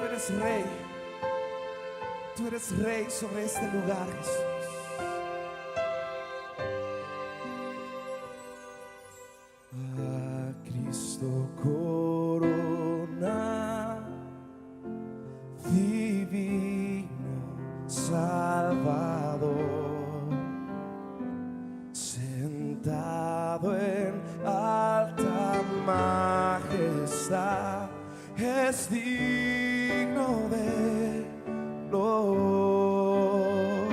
eres rey. Tú eres rey sobre este lugar, Jesús. A Cristo corona, divino Salvador, sentado en alta majestad, es digno de honor.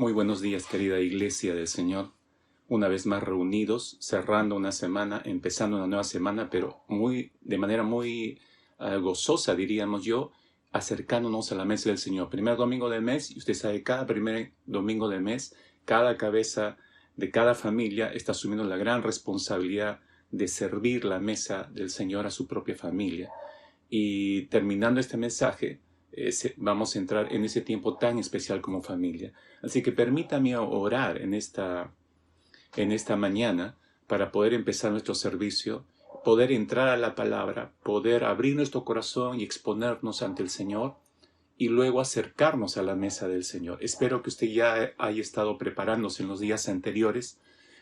Muy buenos días, querida Iglesia del Señor. Una vez más reunidos, cerrando una semana, empezando una nueva semana, pero de manera muy gozosa, diríamos yo, acercándonos a la mesa del Señor. Primer domingo del mes, y usted sabe, cada primer domingo del mes, cada cabeza de cada familia está asumiendo la gran responsabilidad de servir la mesa del Señor a su propia familia. Y terminando este mensaje, vamos a entrar en ese tiempo tan especial como familia. Así que permítame orar en esta mañana para poder empezar nuestro servicio, poder entrar a la palabra, poder abrir nuestro corazón y exponernos ante el Señor y luego acercarnos a la mesa del Señor. Espero que usted ya haya estado preparándose en los días anteriores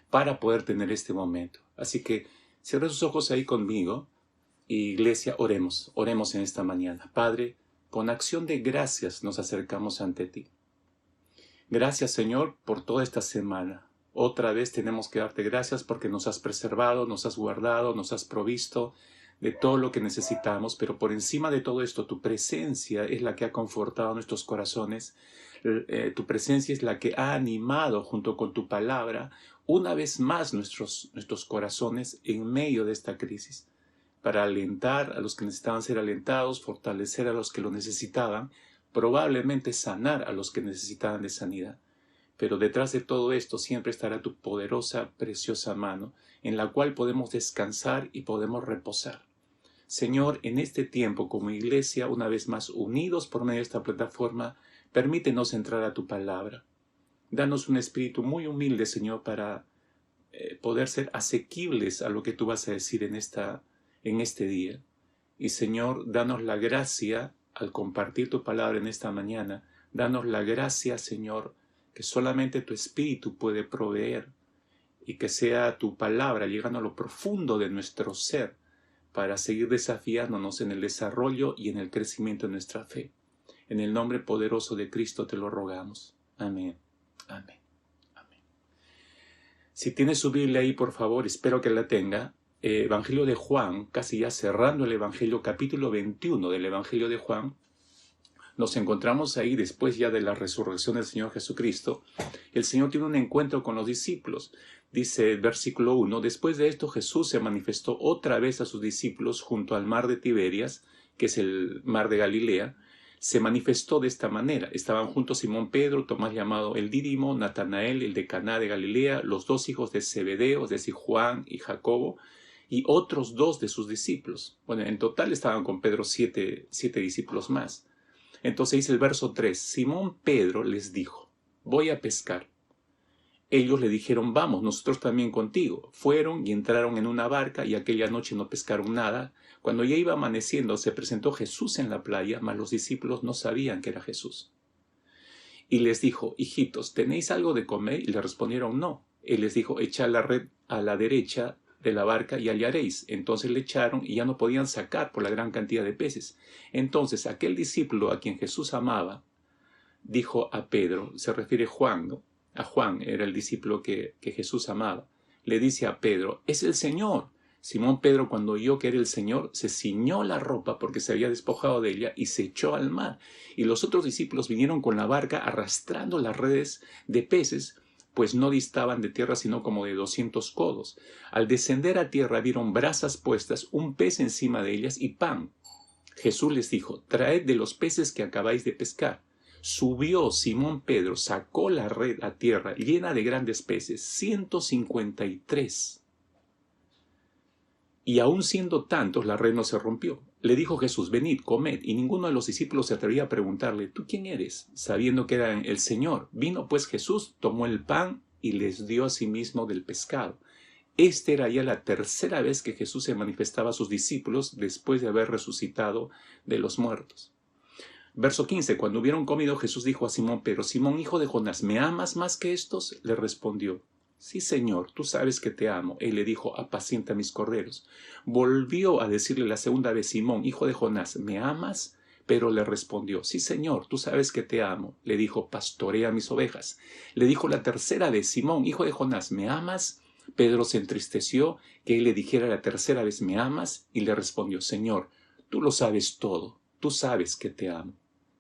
para poder tener este momento. Así que cierre sus ojos ahí conmigo. Iglesia, oremos en esta mañana. Padre, con acción de gracias nos acercamos ante ti. Gracias, Señor, por toda esta semana. Otra vez tenemos que darte gracias porque nos has preservado, nos has guardado, nos has provisto de todo lo que necesitamos, pero por encima de todo esto, tu presencia es la que ha confortado nuestros corazones. Tu presencia es la que ha animado junto con tu palabra una vez más nuestros corazones en medio de esta crisis, para alentar a los que necesitaban ser alentados, fortalecer a los que lo necesitaban, probablemente sanar a los que necesitaban de sanidad. Pero detrás de todo esto siempre estará tu poderosa, preciosa mano, en la cual podemos descansar y podemos reposar. Señor, en este tiempo como iglesia, una vez más unidos por medio de esta plataforma, permítenos entrar a tu palabra. Danos un espíritu muy humilde, Señor, para poder ser asequibles a lo que tú vas a decir en este día. Y Señor, danos la gracia al compartir tu palabra en esta mañana. Danos la gracia, Señor, que solamente tu Espíritu puede proveer, y que sea tu palabra llegando a lo profundo de nuestro ser para seguir desafiándonos en el desarrollo y en el crecimiento de nuestra fe. En el nombre poderoso de Cristo te lo rogamos. Amén. Amén. Amén. Si tiene su Biblia ahí, por favor, espero que la tenga. Evangelio de Juan, casi ya cerrando el Evangelio, capítulo 21 del Evangelio de Juan. Nos encontramos ahí después ya de la resurrección del Señor Jesucristo. El Señor tiene un encuentro con los discípulos. Dice el versículo 1, después de esto Jesús se manifestó otra vez a sus discípulos junto al mar de Tiberias, que es el mar de Galilea. Se manifestó de esta manera. Estaban juntos Simón Pedro, Tomás llamado el Dídimo, Natanael, el de Caná de Galilea, los dos hijos de Zebedeo, es decir, Juan y Jacobo, y otros dos de sus discípulos. Bueno, en total estaban con Pedro siete discípulos más. Entonces dice el verso 3, Simón Pedro les dijo, voy a pescar. Ellos le dijeron, vamos, nosotros también contigo. Fueron y entraron en una barca y aquella noche no pescaron nada. Cuando ya iba amaneciendo se presentó Jesús en la playa, mas los discípulos no sabían que era Jesús. Y les dijo, hijitos, ¿tenéis algo de comer? Y le respondieron, no. Él les dijo, echad la red a la derecha de la barca y hallaréis. Entonces le echaron y ya no podían sacar por la gran cantidad de peces. Entonces aquel discípulo a quien Jesús amaba dijo a Pedro, se refiere Juan, ¿no? A Juan era el discípulo que Jesús amaba. Le dice a Pedro, es el Señor. Simón Pedro, cuando oyó que era el Señor, se ciñó la ropa porque se había despojado de ella y se echó al mar. Y los otros discípulos vinieron con la barca arrastrando las redes de peces, pues no distaban de tierra sino como de 200 codos. Al descender a tierra vieron brasas puestas, un pez encima de ellas y pan. Jesús les dijo, traed de los peces que acabáis de pescar. Subió Simón Pedro, sacó la red a tierra llena de grandes peces, 153. Y aun siendo tantos, la red no se rompió. Le dijo Jesús, venid, comed, y ninguno de los discípulos se atrevía a preguntarle, ¿tú quién eres? Sabiendo que era el Señor. Vino pues Jesús, tomó el pan y les dio a sí mismo del pescado. Esta era ya la tercera vez que Jesús se manifestaba a sus discípulos después de haber resucitado de los muertos. Verso 15. Cuando hubieron comido, Jesús dijo a Simón Pedro, Simón, hijo de Jonás, ¿me amas más que estos? Le respondió, sí, Señor, tú sabes que te amo. Él le dijo, apacienta mis corderos. Volvió a decirle la segunda vez, Simón, hijo de Jonás, ¿me amas? Pero le respondió, sí, Señor, tú sabes que te amo. Le dijo, pastorea mis ovejas. Le dijo la tercera vez, Simón, hijo de Jonás, ¿me amas? Pedro se entristeció que él le dijera la tercera vez, ¿me amas? Y le respondió, Señor, tú lo sabes todo, tú sabes que te amo.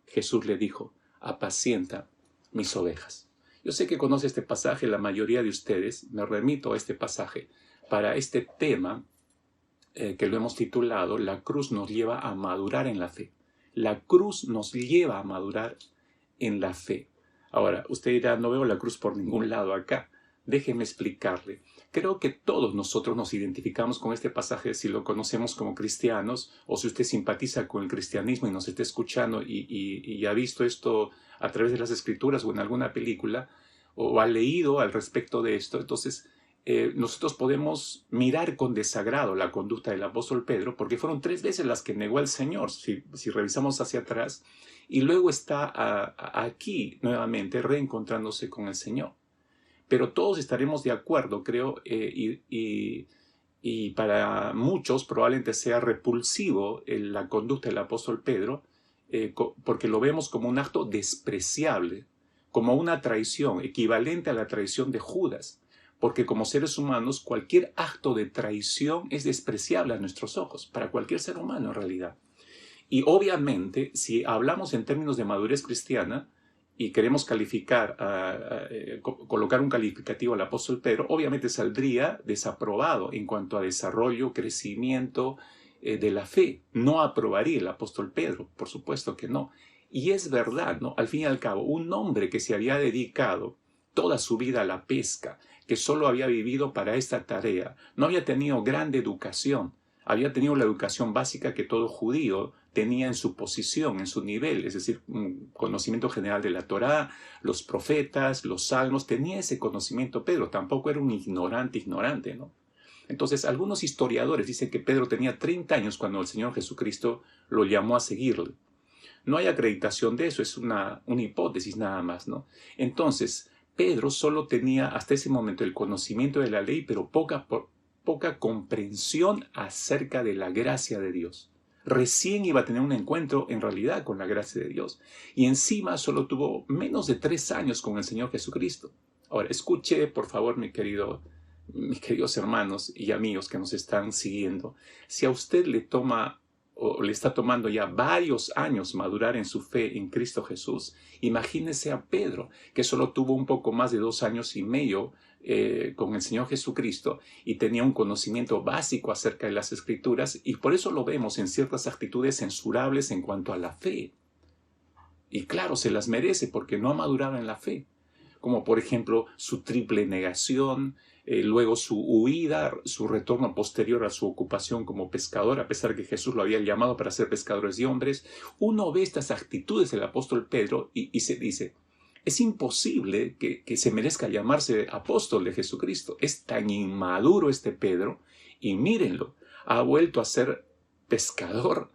Jesús le dijo, apacienta mis ovejas. Yo sé que conoce este pasaje, la mayoría de ustedes, me remito a este pasaje para este tema que lo hemos titulado La cruz nos lleva a madurar en la fe. La cruz nos lleva a madurar en la fe. Ahora, usted dirá, no veo la cruz por ningún lado acá. Déjeme explicarle. Creo que todos nosotros nos identificamos con este pasaje si lo conocemos como cristianos, o si usted simpatiza con el cristianismo y nos está escuchando y ha visto esto a través de las escrituras o en alguna película, o ha leído al respecto de esto. Entonces, nosotros podemos mirar con desagrado la conducta del apóstol Pedro, porque fueron 3 veces las que negó al Señor, si revisamos hacia atrás, y luego está aquí nuevamente reencontrándose con el Señor. Pero todos estaremos de acuerdo, creo, y para muchos probablemente sea repulsivo la conducta del apóstol Pedro, porque lo vemos como un acto despreciable, como una traición, equivalente a la traición de Judas, porque como seres humanos cualquier acto de traición es despreciable a nuestros ojos, para cualquier ser humano en realidad. Y obviamente, si hablamos en términos de madurez cristiana, y queremos calificar, colocar un calificativo al apóstol Pedro, obviamente saldría desaprobado en cuanto a desarrollo, crecimiento de la fe. No aprobaría el apóstol Pedro, por supuesto que no. Y es verdad, ¿no? Al fin y al cabo, un hombre que se había dedicado toda su vida a la pesca, que solo había vivido para esta tarea, no había tenido grande educación, había tenido la educación básica que todo judío tenía en su posición, en su nivel, es decir, un conocimiento general de la Torá, los profetas, los salmos, tenía ese conocimiento Pedro, tampoco era un ignorante, ¿no? Entonces, algunos historiadores dicen que Pedro tenía 30 años cuando el Señor Jesucristo lo llamó a seguirle. No hay acreditación de eso, es una hipótesis nada más, ¿no? Entonces, Pedro solo tenía hasta ese momento el conocimiento de la ley, pero poca comprensión acerca de la gracia de Dios. Recién iba a tener un encuentro en realidad con la gracia de Dios. Y encima solo tuvo menos de 3 años con el Señor Jesucristo. Ahora, escuche, por favor, mis queridos hermanos y amigos que nos están siguiendo. Si a usted le toma o le está tomando ya varios años madurar en su fe en Cristo Jesús, imagínese a Pedro, que solo tuvo un poco más de 2 años y medio con el Señor Jesucristo y tenía un conocimiento básico acerca de las Escrituras, y por eso lo vemos en ciertas actitudes censurables en cuanto a la fe. Y claro, se las merece porque no ha madurado en la fe, como por ejemplo su triple negación, luego su huida, su retorno posterior a su ocupación como pescador, a pesar que Jesús lo había llamado para ser pescadores de hombres. Uno ve estas actitudes del apóstol Pedro y se dice, es imposible que se merezca llamarse apóstol de Jesucristo. Es tan inmaduro este Pedro, y mírenlo, ha vuelto a ser pescador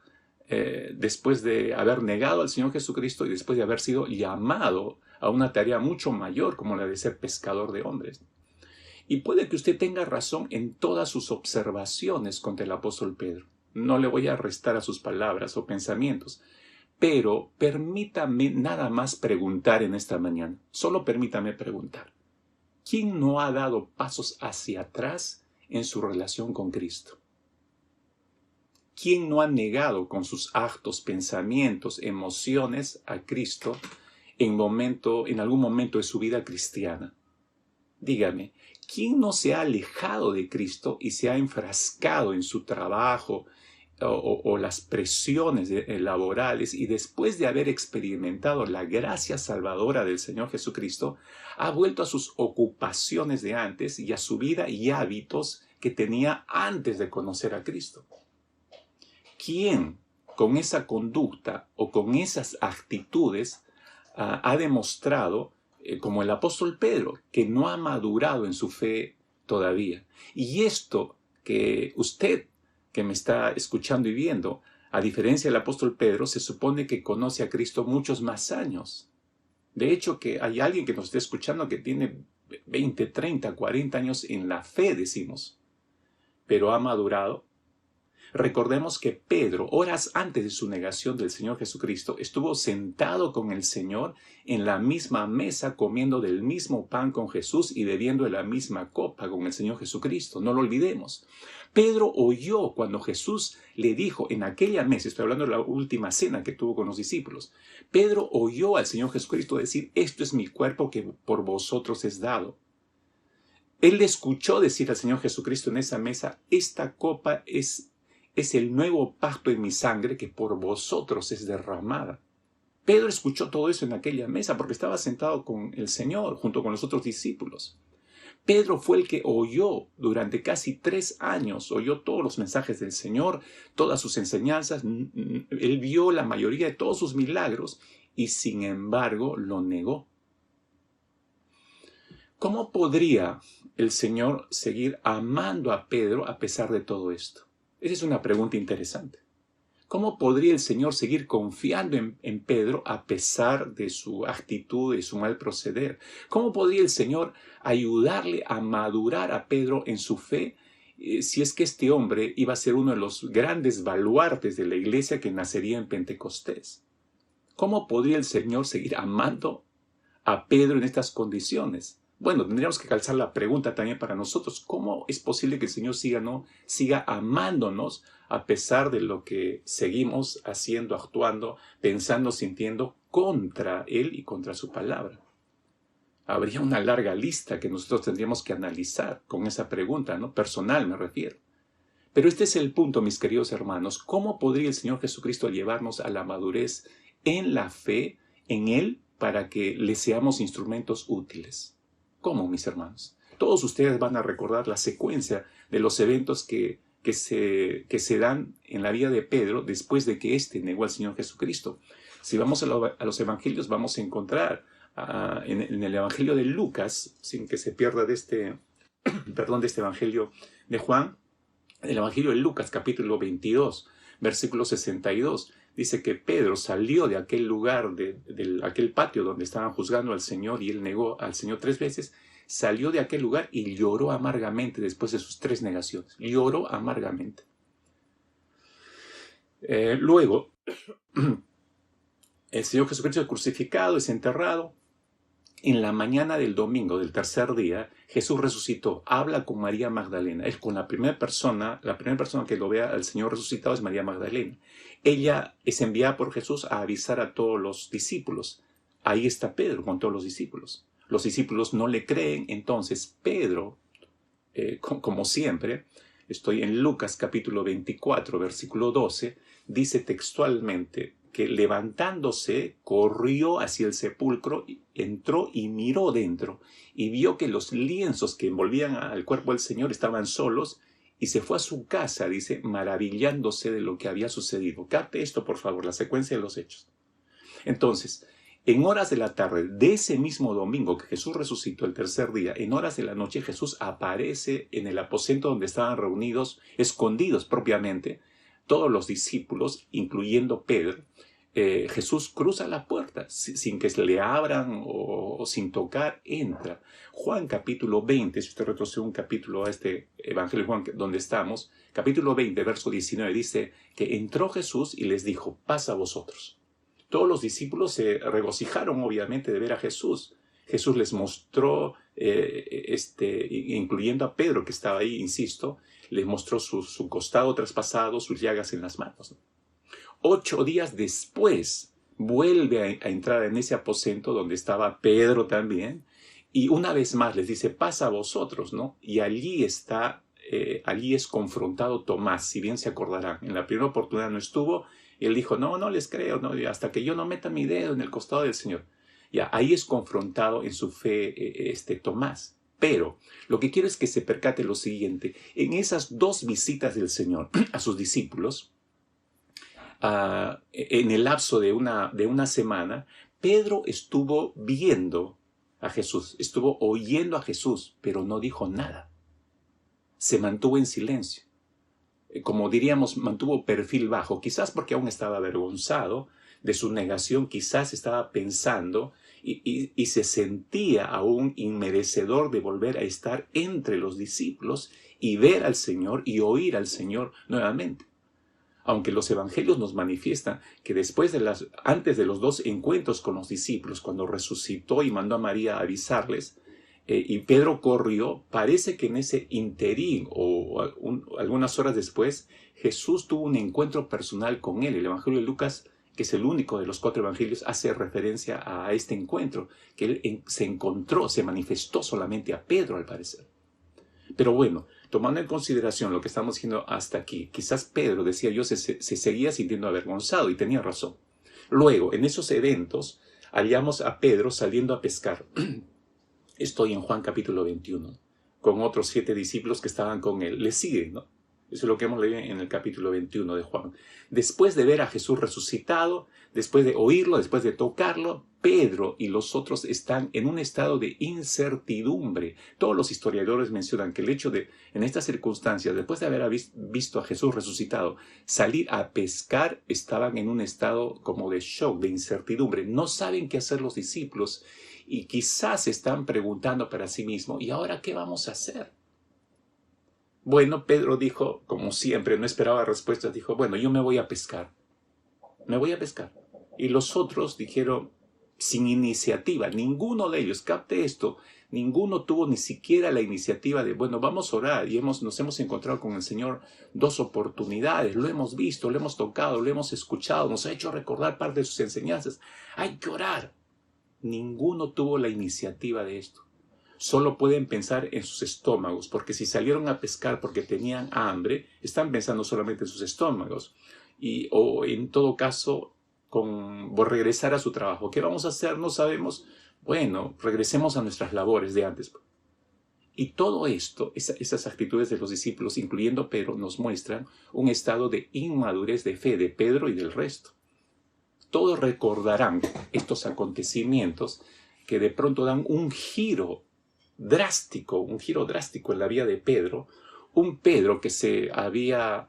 después de haber negado al Señor Jesucristo y después de haber sido llamado a una tarea mucho mayor como la de ser pescador de hombres. Y puede que usted tenga razón en todas sus observaciones contra el apóstol Pedro. No le voy a restar a sus palabras o pensamientos. Pero permítame nada más preguntar en esta mañana. Solo permítame preguntar. ¿Quién no ha dado pasos hacia atrás en su relación con Cristo? ¿Quién no ha negado con sus actos, pensamientos, emociones a Cristo en algún momento de su vida cristiana? Dígame, ¿quién no se ha alejado de Cristo y se ha enfrascado en su trabajo o las presiones laborales, y después de haber experimentado la gracia salvadora del Señor Jesucristo, ha vuelto a sus ocupaciones de antes y a su vida y hábitos que tenía antes de conocer a Cristo? ¿Quién con esa conducta o con esas actitudes ha demostrado, como el apóstol Pedro, que no ha madurado en su fe todavía? Y esto que usted, que me está escuchando y viendo, a diferencia del apóstol Pedro, se supone que conoce a Cristo muchos más años. De hecho, que hay alguien que nos está escuchando que tiene 20, 30, 40 años en la fe, decimos. Pero ha madurado. Recordemos que Pedro, horas antes de su negación del Señor Jesucristo, estuvo sentado con el Señor en la misma mesa, comiendo del mismo pan con Jesús y bebiendo de la misma copa con el Señor Jesucristo. No lo olvidemos. Pedro oyó cuando Jesús le dijo en aquella mesa, estoy hablando de la última cena que tuvo con los discípulos, Pedro oyó al Señor Jesucristo decir: esto es mi cuerpo que por vosotros es dado. Él le escuchó decir al Señor Jesucristo en esa mesa: esta copa es el nuevo pacto en mi sangre que por vosotros es derramada. Pedro escuchó todo eso en aquella mesa porque estaba sentado con el Señor junto con los otros discípulos. Pedro fue el que oyó durante casi 3 años, oyó todos los mensajes del Señor, todas sus enseñanzas. Él vio la mayoría de todos sus milagros y sin embargo lo negó. ¿Cómo podría el Señor seguir amando a Pedro a pesar de todo esto? Esa es una pregunta interesante. ¿Cómo podría el Señor seguir confiando en Pedro a pesar de su actitud y su mal proceder? ¿Cómo podría el Señor ayudarle a madurar a Pedro en su fe si es que este hombre iba a ser uno de los grandes baluartes de la iglesia que nacería en Pentecostés? ¿Cómo podría el Señor seguir amando a Pedro en estas condiciones? Bueno, tendríamos que calzar la pregunta también para nosotros. ¿Cómo es posible que el Señor siga amándonos a pesar de lo que seguimos haciendo, actuando, pensando, sintiendo contra Él y contra su palabra? Habría una larga lista que nosotros tendríamos que analizar con esa pregunta, ¿no? Personal me refiero. Pero este es el punto, mis queridos hermanos. ¿Cómo podría el Señor Jesucristo llevarnos a la madurez en la fe en Él para que le seamos instrumentos útiles? ¿Cómo, mis hermanos? Todos ustedes van a recordar la secuencia de los eventos que se dan en la vida de Pedro después de que éste negó al Señor Jesucristo. Si vamos a los evangelios, vamos a encontrar en el evangelio de Lucas, sin que se pierda de este evangelio de Juan, el evangelio de Lucas, capítulo 22, versículo 62, dice que Pedro salió de aquel lugar, de aquel patio donde estaban juzgando al Señor y él negó al Señor 3 veces, salió de aquel lugar y lloró amargamente después de sus 3 negaciones. Lloró amargamente. Luego, el Señor Jesucristo es crucificado, es enterrado. En la mañana del domingo, del tercer día, Jesús resucitó. Habla con María Magdalena. Es con la primera persona que lo vea al Señor resucitado es María Magdalena. Ella es enviada por Jesús a avisar a todos los discípulos. Ahí está Pedro con todos los discípulos. Los discípulos no le creen, entonces Pedro, como siempre, estoy en Lucas capítulo 24, versículo 12, dice textualmente que levantándose, corrió hacia el sepulcro, entró y miró dentro, y vio que los lienzos que envolvían al cuerpo del Señor estaban solos, y se fue a su casa, dice, maravillándose de lo que había sucedido. Capte esto, por favor, la secuencia de los hechos. Entonces, en horas de la tarde de ese mismo domingo que Jesús resucitó el tercer día, en horas de la noche Jesús aparece en el aposento donde estaban reunidos, escondidos propiamente, todos los discípulos, incluyendo Pedro. Jesús cruza la puerta sin que se le abran o sin tocar, entra. Juan capítulo 20, si usted retrocede un capítulo a este Evangelio de Juan donde estamos, capítulo 20, verso 19, dice que entró Jesús y les dijo: paz a vosotros. Todos los discípulos se regocijaron obviamente de ver a Jesús. Jesús les mostró, incluyendo a Pedro que estaba ahí, insisto, les mostró su costado traspasado, sus llagas en las manos. 8 días después vuelve a entrar en ese aposento donde estaba Pedro también, y una vez más les dice: paz a vosotros, ¿no? Y allí es confrontado Tomás, si bien se acordarán. En la primera oportunidad no estuvo, y él dijo: no les creo, ¿no? Hasta que yo no meta mi dedo en el costado del Señor. Ya, ahí es confrontado en su fe Tomás. Pero lo que quiero es que se percate lo siguiente: en esas 2 visitas del Señor a sus discípulos, en el lapso de una semana, Pedro estuvo viendo a Jesús, estuvo oyendo a Jesús, pero no dijo nada. Se mantuvo en silencio. Como diríamos, mantuvo perfil bajo, quizás porque aún estaba avergonzado de su negación, quizás estaba pensando y se sentía aún inmerecedor de volver a estar entre los discípulos y ver al Señor y oír al Señor nuevamente. Aunque los evangelios nos manifiestan que antes de los 2 encuentros con los discípulos, cuando resucitó y mandó a María a avisarles, y Pedro corrió, parece que en ese interín o algunas horas después, Jesús tuvo un encuentro personal con él. El Evangelio de Lucas, que es el único de los 4 evangelios, hace referencia a este encuentro, que él se manifestó solamente a Pedro al parecer. Pero bueno, tomando en consideración lo que estamos diciendo hasta aquí, quizás Pedro, decía yo, se seguía sintiendo avergonzado y tenía razón. Luego, en esos eventos, hallamos a Pedro saliendo a pescar. Estoy en Juan capítulo 21, con otros 7 discípulos que estaban con él. Le siguen, ¿no? Eso es lo que hemos leído en el capítulo 21 de Juan. Después de ver a Jesús resucitado, después de oírlo, después de tocarlo, Pedro y los otros están en un estado de incertidumbre. Todos los historiadores mencionan que el hecho de, en estas circunstancias, después de haber visto a Jesús resucitado, salir a pescar, estaban en un estado como de shock, de incertidumbre. No saben qué hacer los discípulos y quizás están preguntando para sí mismos, ¿y ahora qué vamos a hacer? Bueno, Pedro dijo, como siempre, no esperaba respuestas, dijo, bueno, yo me voy a pescar. Me voy a pescar. Y los otros dijeron, sin iniciativa, ninguno de ellos, capte esto, ninguno tuvo ni siquiera la iniciativa de, bueno, vamos a orar y nos hemos encontrado con el Señor 2 oportunidades, lo hemos visto, lo hemos tocado, lo hemos escuchado, nos ha hecho recordar parte de sus enseñanzas. Hay que orar. Ninguno tuvo la iniciativa de esto. Solo pueden pensar en sus estómagos, porque si salieron a pescar porque tenían hambre, están pensando solamente en sus estómagos. O en todo caso, por regresar a su trabajo. ¿Qué vamos a hacer? No sabemos. Bueno, regresemos a nuestras labores de antes. Y todo esto, esas actitudes de los discípulos, incluyendo Pedro, nos muestran un estado de inmadurez de fe de Pedro y del resto. Todos recordarán estos acontecimientos que de pronto dan un giro drástico en la vida de Pedro, un Pedro que se había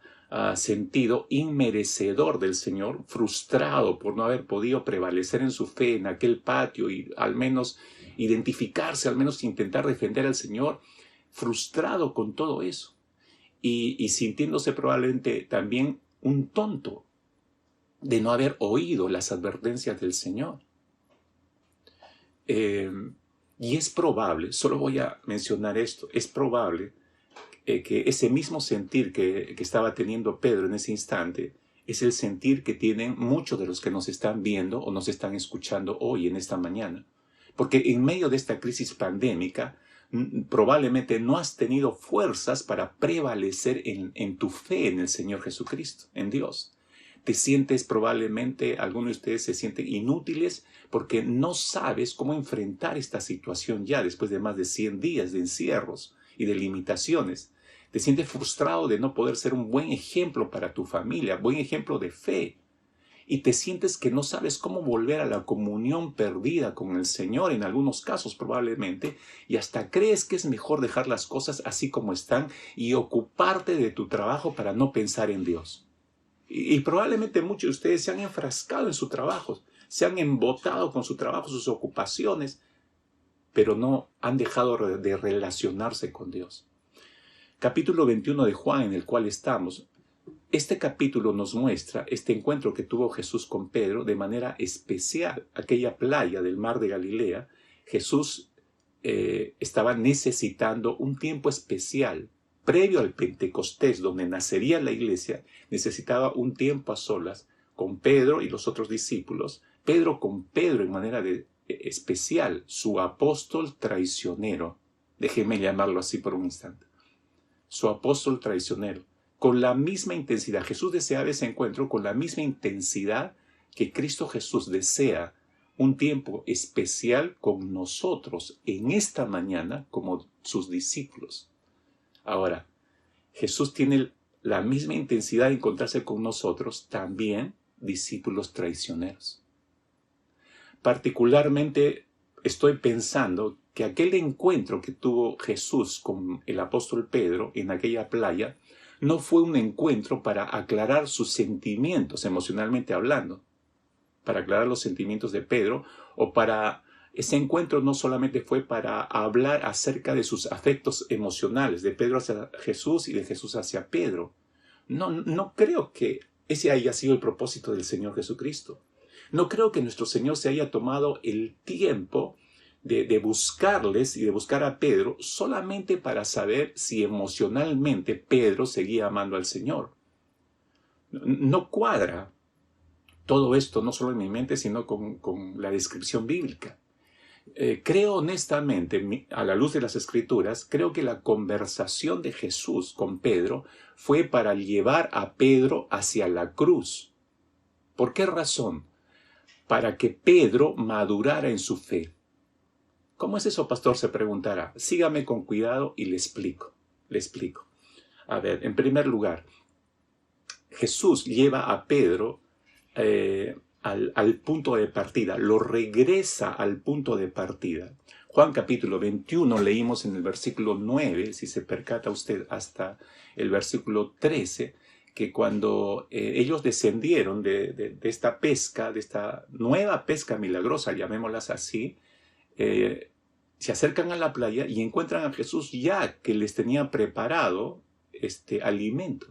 sentido inmerecedor del Señor, frustrado por no haber podido prevalecer en su fe en aquel patio y al menos identificarse, al menos intentar defender al Señor, frustrado con todo eso y sintiéndose probablemente también un tonto de no haber oído las advertencias del Señor. Y es probable, solo voy a mencionar esto, es probable que ese mismo sentir que estaba teniendo Pedro en ese instante es el sentir que tienen muchos de los que nos están viendo o nos están escuchando hoy en esta mañana. Porque en medio de esta crisis pandémica, probablemente no has tenido fuerzas para prevalecer en tu fe en el Señor Jesucristo, en Dios. Te sientes probablemente, algunos de ustedes se sienten inútiles porque no sabes cómo enfrentar esta situación ya después de más de 100 días de encierros y de limitaciones. Te sientes frustrado de no poder ser un buen ejemplo para tu familia, buen ejemplo de fe. Y te sientes que no sabes cómo volver a la comunión perdida con el Señor, en algunos casos probablemente, y hasta crees que es mejor dejar las cosas así como están y ocuparte de tu trabajo para no pensar en Dios. Y probablemente muchos de ustedes se han enfrascado en su trabajo, se han embotado con su trabajo, sus ocupaciones, pero no han dejado de relacionarse con Dios. Capítulo 21 de Juan, en el cual estamos, este capítulo nos muestra este encuentro que tuvo Jesús con Pedro de manera especial. Aquella playa del mar de Galilea, Jesús estaba necesitando un tiempo especial. Previo al Pentecostés, donde nacería la iglesia, necesitaba un tiempo a solas con Pedro y los otros discípulos. Pedro con Pedro en manera especial, su apóstol traicionero. Déjenme llamarlo así por un instante. Su apóstol traicionero. Con la misma intensidad, Jesús deseaba ese encuentro con la misma intensidad que Cristo Jesús desea un tiempo especial con nosotros en esta mañana como sus discípulos. Ahora, Jesús tiene la misma intensidad de encontrarse con nosotros, también discípulos traicioneros. Particularmente estoy pensando que aquel encuentro que tuvo Jesús con el apóstol Pedro en aquella playa no fue un encuentro para aclarar sus sentimientos, emocionalmente hablando, para aclarar los sentimientos de Pedro, o para... Ese encuentro no solamente fue para hablar acerca de sus afectos emocionales, de Pedro hacia Jesús y de Jesús hacia Pedro. No creo que ese haya sido el propósito del Señor Jesucristo. No creo que nuestro Señor se haya tomado el tiempo de buscarles y de buscar a Pedro solamente para saber si emocionalmente Pedro seguía amando al Señor. No cuadra todo esto, no solo en mi mente, sino con la descripción bíblica. Creo honestamente, a la luz de las Escrituras, creo que la conversación de Jesús con Pedro fue para llevar a Pedro hacia la cruz. ¿Por qué razón? Para que Pedro madurara en su fe. ¿Cómo es eso, pastor? Se preguntará. Sígame con cuidado y le explico. A ver, en primer lugar, Jesús lleva a Pedro al punto de partida, lo regresa al punto de partida. Juan capítulo 21 leímos en el versículo 9, si se percata usted hasta el versículo 13, que cuando ellos descendieron de esta pesca, de esta nueva pesca milagrosa, llamémoslas así, se acercan a la playa y encuentran a Jesús ya que les tenía preparado este alimento.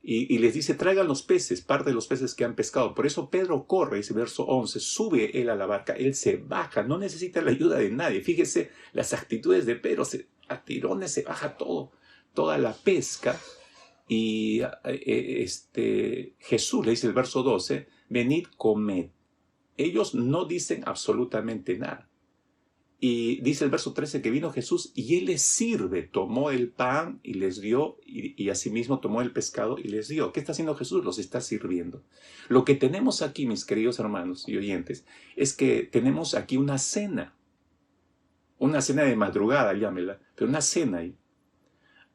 Y les dice, traigan los peces, parte de los peces que han pescado. Por eso Pedro corre, ese verso 11, sube él a la barca, él se baja, no necesita la ayuda de nadie. Fíjese las actitudes de Pedro, a tirones se baja toda la pesca. Y Jesús le dice el verso 12, venid, comed. Ellos no dicen absolutamente nada. Y dice el verso 13 que vino Jesús y Él les sirve. Tomó el pan y les dio, y asimismo tomó el pescado y les dio. ¿Qué está haciendo Jesús? Los está sirviendo. Lo que tenemos aquí, mis queridos hermanos y oyentes, es que tenemos aquí una cena de madrugada, llámela, pero una cena ahí.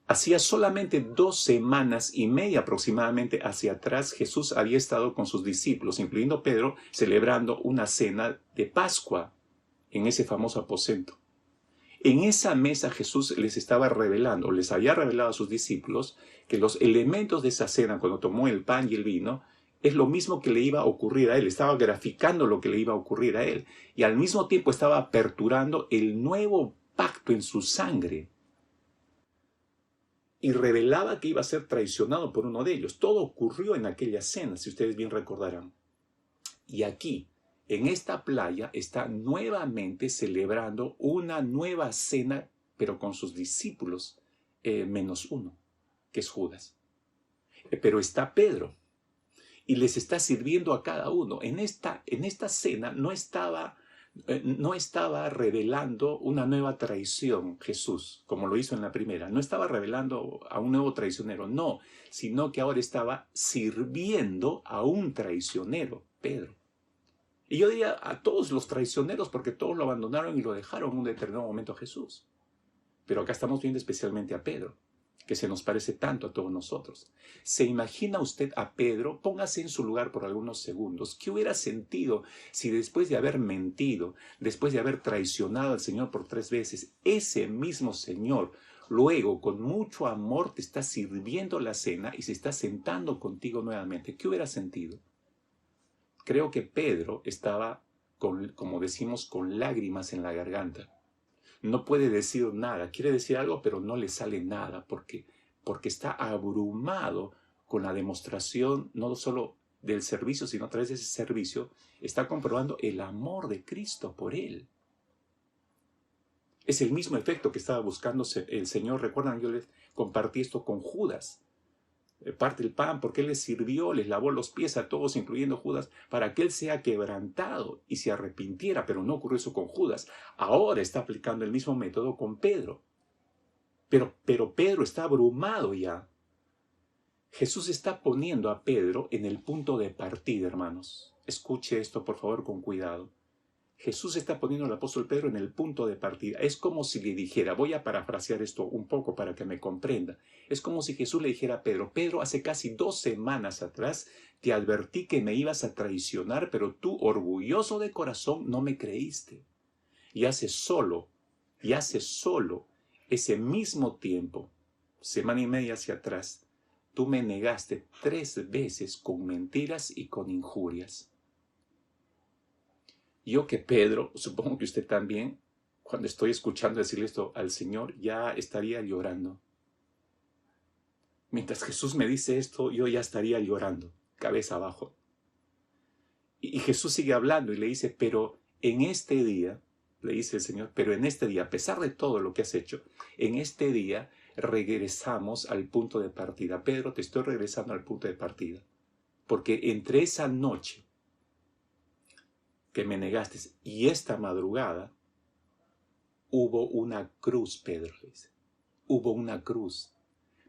Hacía solamente 2 semanas y media aproximadamente hacia atrás, Jesús había estado con sus discípulos, incluyendo Pedro, celebrando una cena de Pascua en ese famoso aposento. En esa mesa Jesús les estaba revelando, les había revelado a sus discípulos, que los elementos de esa cena, cuando tomó el pan y el vino, es lo mismo que le iba a ocurrir a él. Estaba graficando lo que le iba a ocurrir a él. Y al mismo tiempo estaba aperturando el nuevo pacto en su sangre. Y revelaba que iba a ser traicionado por uno de ellos. Todo ocurrió en aquella cena, si ustedes bien recordarán. Y aquí, en esta playa, está nuevamente celebrando una nueva cena, pero con sus discípulos, menos uno, que es Judas. Pero está Pedro, y les está sirviendo a cada uno. En esta cena no estaba revelando una nueva traición Jesús, como lo hizo en la primera. No estaba revelando a un nuevo traicionero, no, sino que ahora estaba sirviendo a un traicionero, Pedro. Y yo diría a todos los traicioneros, porque todos lo abandonaron y lo dejaron en un determinado momento a Jesús. Pero acá estamos viendo especialmente a Pedro, que se nos parece tanto a todos nosotros. ¿Se imagina usted a Pedro? Póngase en su lugar por algunos segundos. ¿Qué hubiera sentido si después de haber mentido, después de haber traicionado al Señor por 3 veces, ese mismo Señor luego con mucho amor te está sirviendo la cena y se está sentando contigo nuevamente? ¿Qué hubiera sentido? Creo que Pedro estaba, como decimos, con lágrimas en la garganta. No puede decir nada, quiere decir algo, pero no le sale nada, porque está abrumado con la demostración, no solo del servicio, sino a través de ese servicio, está comprobando el amor de Cristo por él. Es el mismo efecto que estaba buscando el Señor. Recuerdan, yo les compartí esto con Judas. Parte el pan porque él les sirvió, les lavó los pies a todos, incluyendo Judas, para que él sea quebrantado y se arrepintiera, pero no ocurrió eso con Judas. Ahora está aplicando el mismo método con Pedro. Pero Pedro está abrumado ya. Jesús está poniendo a Pedro en el punto de partida, hermanos. Escuche esto, por favor, con cuidado. Jesús está poniendo al apóstol Pedro en el punto de partida. Es como si le dijera, voy a parafrasear esto un poco para que me comprenda. Es como si Jesús le dijera a Pedro, Pedro, hace casi 2 semanas atrás te advertí que me ibas a traicionar, pero tú, orgulloso de corazón, no me creíste. Y hace solo ese mismo tiempo, semana y media hacia atrás, tú me negaste 3 veces con mentiras y con injurias. Yo que Pedro, supongo que usted también, cuando estoy escuchando decirle esto al Señor, ya estaría llorando. Mientras Jesús me dice esto, yo ya estaría llorando, cabeza abajo. Y Jesús sigue hablando y le dice, pero en este día, le dice el Señor, pero en este día, a pesar de todo lo que has hecho, en este día regresamos al punto de partida. Pedro, te estoy regresando al punto de partida. Porque entre esa noche que me negaste y esta madrugada, hubo una cruz, Pedro, le dice. Hubo una cruz.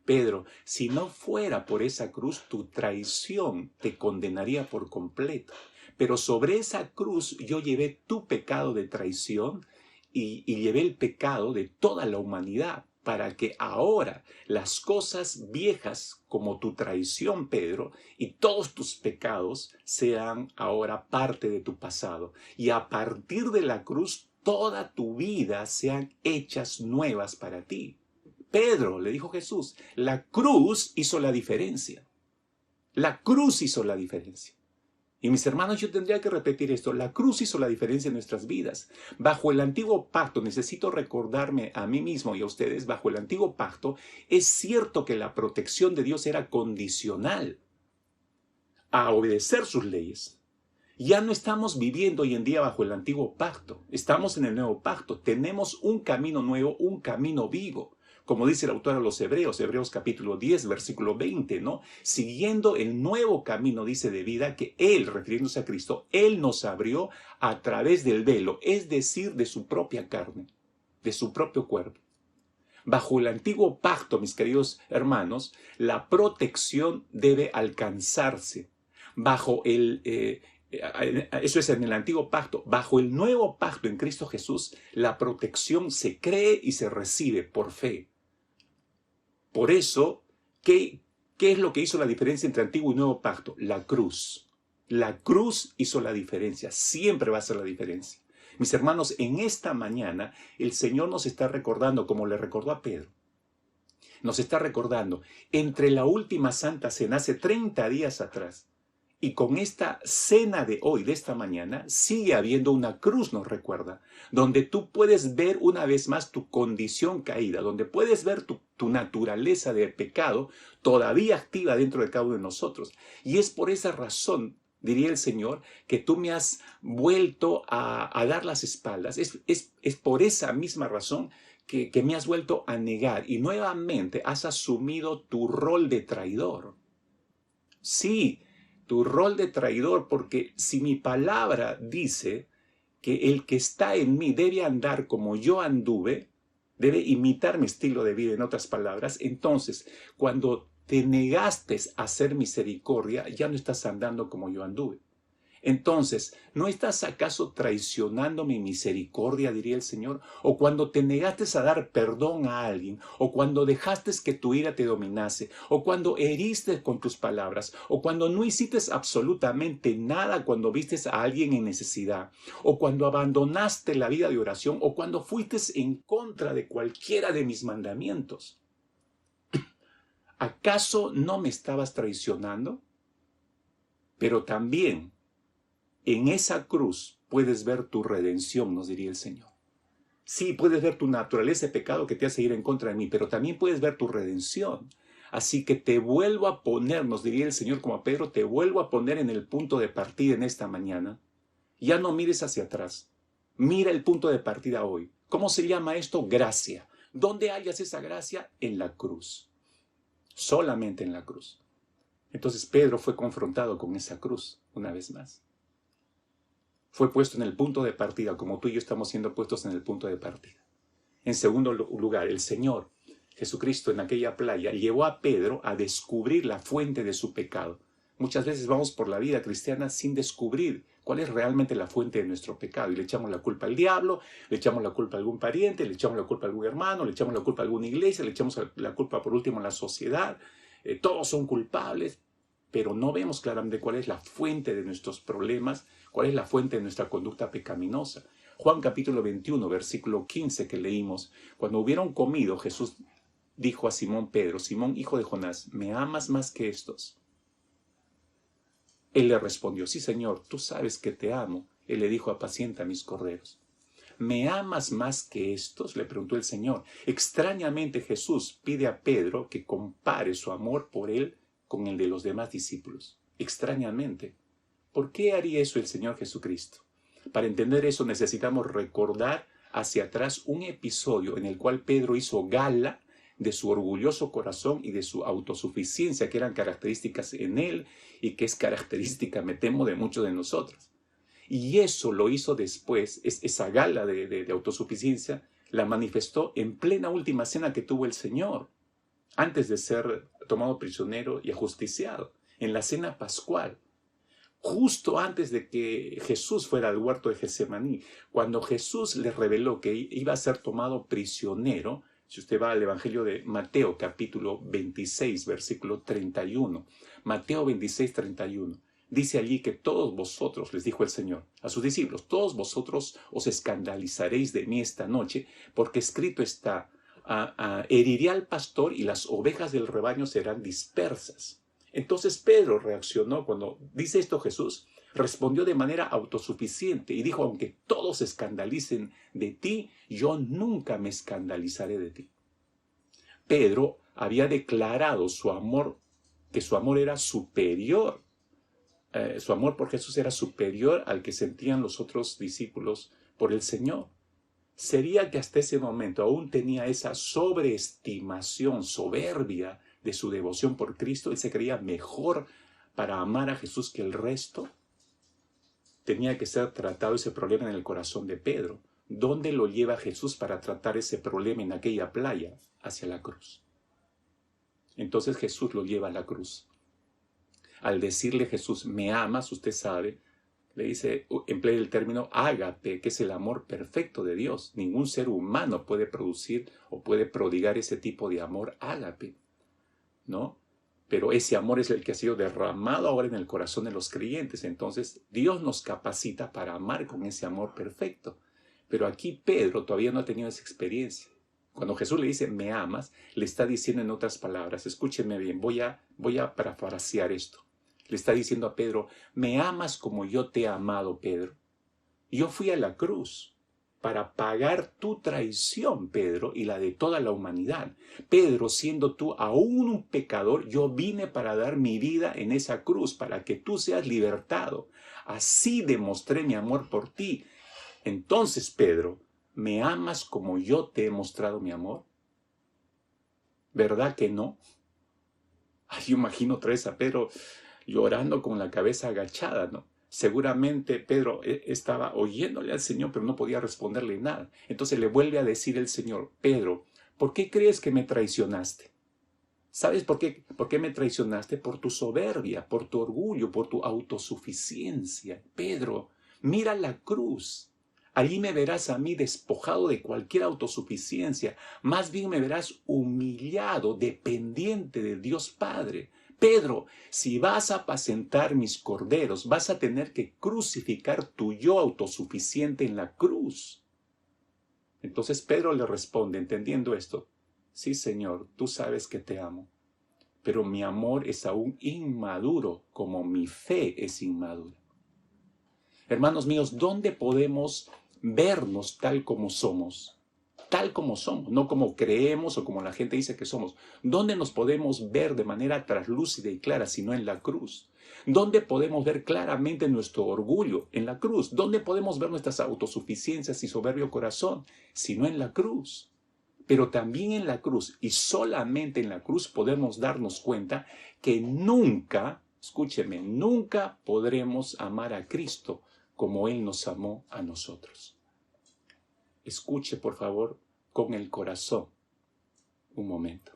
Pedro, si no fuera por esa cruz, tu traición te condenaría por completo. Pero sobre esa cruz yo llevé tu pecado de traición y llevé el pecado de toda la humanidad para que ahora las cosas viejas como tu traición, Pedro, y todos tus pecados sean ahora parte de tu pasado. Y a partir de la cruz, toda tu vida sean hechas nuevas para ti. Pedro, le dijo Jesús, la cruz hizo la diferencia. La cruz hizo la diferencia. Y mis hermanos, yo tendría que repetir esto. La cruz hizo la diferencia en nuestras vidas. Bajo el antiguo pacto, necesito recordarme a mí mismo y a ustedes, bajo el antiguo pacto, es cierto que la protección de Dios era condicional a obedecer sus leyes. Ya no estamos viviendo hoy en día bajo el antiguo pacto. Estamos en el nuevo pacto. Tenemos un camino nuevo, un camino vivo. Como dice el autor a los Hebreos, Hebreos capítulo 10, versículo 20, ¿no? Siguiendo el nuevo camino, dice, de vida que Él, refiriéndose a Cristo, Él nos abrió a través del velo, es decir, de su propia carne, de su propio cuerpo. Bajo el antiguo pacto, mis queridos hermanos, la protección debe alcanzarse. Bajo eso es en el antiguo pacto. Bajo el nuevo pacto en Cristo Jesús, la protección se cree y se recibe por fe. Por eso, ¿qué es lo que hizo la diferencia entre antiguo y nuevo pacto? La cruz. La cruz hizo la diferencia. Siempre va a ser la diferencia. Mis hermanos, en esta mañana el Señor nos está recordando, como le recordó a Pedro, nos está recordando, entre la última Santa Cena, hace 30 días atrás, y con esta cena de hoy, de esta mañana, sigue habiendo una cruz, nos recuerda, donde tú puedes ver una vez más tu condición caída, donde puedes ver tu naturaleza de pecado todavía activa dentro de cada uno de nosotros. Y es por esa razón, diría el Señor, que tú me has vuelto a dar las espaldas. Es por esa misma razón que me has vuelto a negar y nuevamente has asumido tu rol de traidor. Sí, tu rol de traidor, porque si mi palabra dice que el que está en mí debe andar como yo anduve, debe imitar mi estilo de vida, en otras palabras, entonces cuando te negaste a hacer misericordia, ya no estás andando como yo anduve. Entonces, ¿no estás acaso traicionando mi misericordia, diría el Señor? O cuando te negaste a dar perdón a alguien, o cuando dejaste que tu ira te dominase, o cuando heriste con tus palabras, o cuando no hiciste absolutamente nada cuando vistes a alguien en necesidad, o cuando abandonaste la vida de oración, o cuando fuiste en contra de cualquiera de mis mandamientos. ¿Acaso no me estabas traicionando? Pero también en esa cruz puedes ver tu redención, nos diría el Señor. Sí, puedes ver tu naturaleza de pecado que te hace ir en contra de mí, pero también puedes ver tu redención. Así que te vuelvo a poner, nos diría el Señor como a Pedro, te vuelvo a poner en el punto de partida en esta mañana. Ya no mires hacia atrás. Mira el punto de partida hoy. ¿Cómo se llama esto? Gracia. ¿Dónde hallas esa gracia? En la cruz. Solamente en la cruz. Entonces Pedro fue confrontado con esa cruz una vez más. Fue puesto en el punto de partida, como tú y yo estamos siendo puestos en el punto de partida. En segundo lugar, el Señor Jesucristo en aquella playa llevó a Pedro a descubrir la fuente de su pecado. Muchas veces vamos por la vida cristiana sin descubrir cuál es realmente la fuente de nuestro pecado y le echamos la culpa al diablo, le echamos la culpa a algún pariente, le echamos la culpa a algún hermano, le echamos la culpa a alguna iglesia, le echamos la culpa por último a la sociedad. Todos son culpables, pero no vemos claramente cuál es la fuente de nuestros problemas, cuál es la fuente de nuestra conducta pecaminosa. Juan capítulo 21, versículo 15 que leímos, cuando hubieron comido, Jesús dijo a Simón Pedro, Simón, hijo de Jonás, ¿me amas más que estos? Él le respondió, sí, Señor, tú sabes que te amo. Él le dijo, apacienta mis corderos. ¿Me amas más que estos?, le preguntó el Señor. Extrañamente Jesús pide a Pedro que compare su amor por él con el de los demás discípulos. Extrañamente. ¿Por qué haría eso el Señor Jesucristo? Para entender eso necesitamos recordar hacia atrás un episodio en el cual Pedro hizo gala de su orgulloso corazón y de su autosuficiencia, que eran características en él y que es característica, me temo, de muchos de nosotros. Y eso lo hizo después, esa gala de autosuficiencia la manifestó en plena última cena que tuvo el Señor, antes de ser tomado prisionero y ajusticiado, en la cena pascual. Justo antes de que Jesús fuera al huerto de Getsemaní, cuando Jesús le reveló que iba a ser tomado prisionero, si usted va al Evangelio de Mateo, capítulo 26, versículo 31, Mateo 26, 31, dice allí que todos vosotros, les dijo el Señor a sus discípulos, todos vosotros os escandalizaréis de mí esta noche, porque escrito está, heriré al pastor y las ovejas del rebaño serán dispersas. Entonces Pedro reaccionó cuando dice esto Jesús, respondió de manera autosuficiente y dijo, aunque todos se escandalicen de ti, yo nunca me escandalizaré de ti. Pedro había declarado su amor, que su amor era superior, su amor por Jesús era superior al que sentían los otros discípulos por el Señor. Sería que hasta ese momento aún tenía esa sobreestimación soberbia de su devoción por Cristo. Él se creía mejor para amar a Jesús que el resto. Tenía que ser tratado ese problema en el corazón de Pedro. ¿Dónde lo lleva Jesús para tratar ese problema en aquella playa? Hacia la cruz. Entonces Jesús lo lleva a la cruz. Al decirle Jesús, ¿me amas? Usted sabe, le dice, emplea el término ágape, que es el amor perfecto de Dios. Ningún ser humano puede producir o puede prodigar ese tipo de amor ágape, ¿no? Pero ese amor es el que ha sido derramado ahora en el corazón de los creyentes. Entonces Dios nos capacita para amar con ese amor perfecto. Pero aquí Pedro todavía no ha tenido esa experiencia. Cuando Jesús le dice, ¿me amas?, le está diciendo en otras palabras, escúcheme bien, voy a parafrasear esto. Le está diciendo a Pedro, ¿me amas como yo te he amado, Pedro? Yo fui a la cruz para pagar tu traición, Pedro, y la de toda la humanidad. Pedro, siendo tú aún un pecador, yo vine para dar mi vida en esa cruz, para que tú seas libertado. Así demostré mi amor por ti. Entonces, Pedro, ¿me amas como yo te he mostrado mi amor? ¿Verdad que no? Ay, yo imagino otra vez a Pedro llorando con la cabeza agachada, ¿no? Seguramente Pedro estaba oyéndole al Señor, pero no podía responderle nada. Entonces le vuelve a decir el Señor, Pedro, ¿por qué crees que me traicionaste? ¿Sabes por qué me traicionaste? Por tu soberbia, por tu orgullo, por tu autosuficiencia. Pedro, mira la cruz. Allí me verás a mí despojado de cualquier autosuficiencia. Más bien me verás humillado, dependiente de Dios Padre. Pedro, si vas a apacentar mis corderos, vas a tener que crucificar tu yo autosuficiente en la cruz. Entonces Pedro le responde, entendiendo esto, sí, Señor, tú sabes que te amo, pero mi amor es aún inmaduro como mi fe es inmadura. Hermanos míos, ¿dónde podemos vernos tal como somos? Tal como somos, no como creemos o como la gente dice que somos. ¿Dónde nos podemos ver de manera traslúcida y clara, sino en la cruz? ¿Dónde podemos ver claramente nuestro orgullo? En la cruz. ¿Dónde podemos ver nuestras autosuficiencias y soberbio corazón? Sino en la cruz. Pero también en la cruz, y solamente en la cruz, podemos darnos cuenta que nunca, escúcheme, nunca podremos amar a Cristo como Él nos amó a nosotros. Escuche, por favor, con el corazón un momento.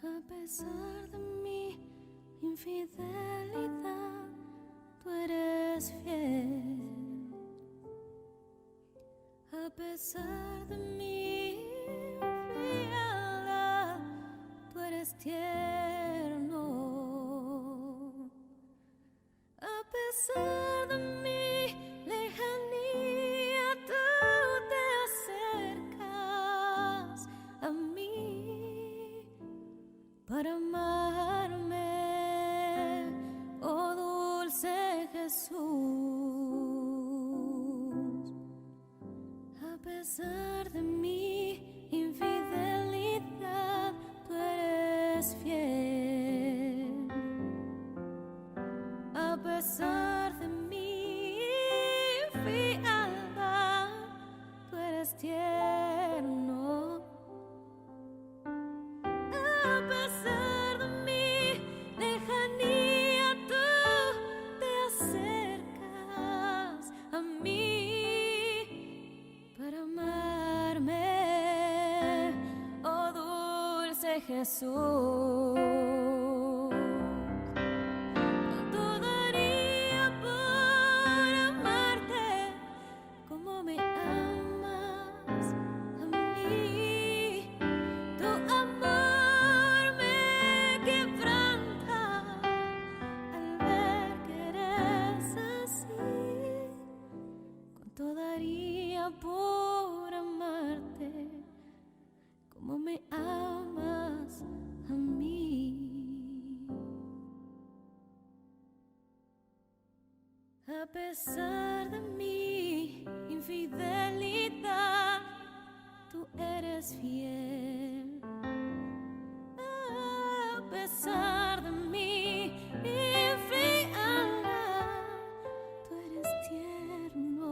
A pesar de mi infidelidad, tú eres fiel. A pesar de mi frialdad, tú eres tierno. A pesar de mi lejanía, tú te acercas a mí para amarme, oh dulce Jesús. A pesar de mi infidelidad, tú eres fiel. A pesar de mi frialdad, tú eres tierno. A pesar de mi lejanía, tú te acercas a mí para amarme, oh dulce Jesús. Cuánto daría por amarte como me amas a mí. Tu amor me quebranta al ver que eres así. Cuánto daría por amarte como me amas a mí. A pesar de mi infidelidad, tú eres fiel. A pesar de mi frialdad, tú eres tierno.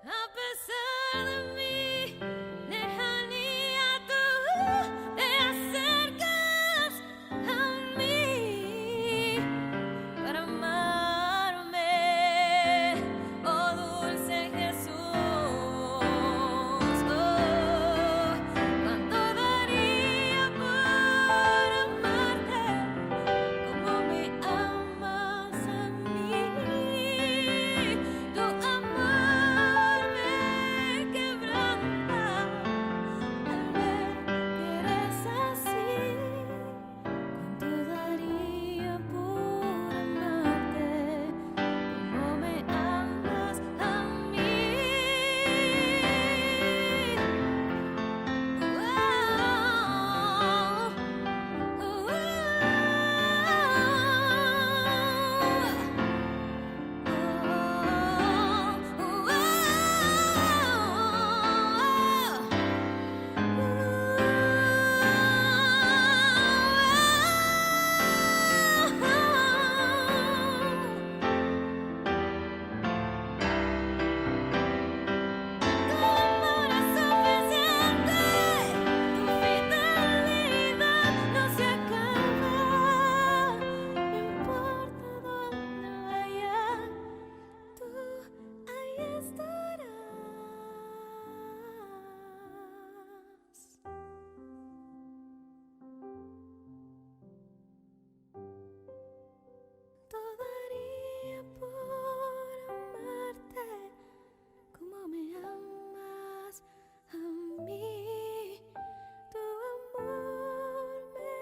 A pesar de mi lejanía, tú te acercas a mí para amarme, oh dulce Jesús. Cuánto daría por amarte como me amas a mí. Tu amor me quebranta al ver que eres así. Cuánto daría por amarte como me amas a mí. Amor es suficiente, tu fidelidad no se acaba. No importa dónde vaya, tú ahí estarás. Todo daría por amarte como me amas a mí. Tu amor me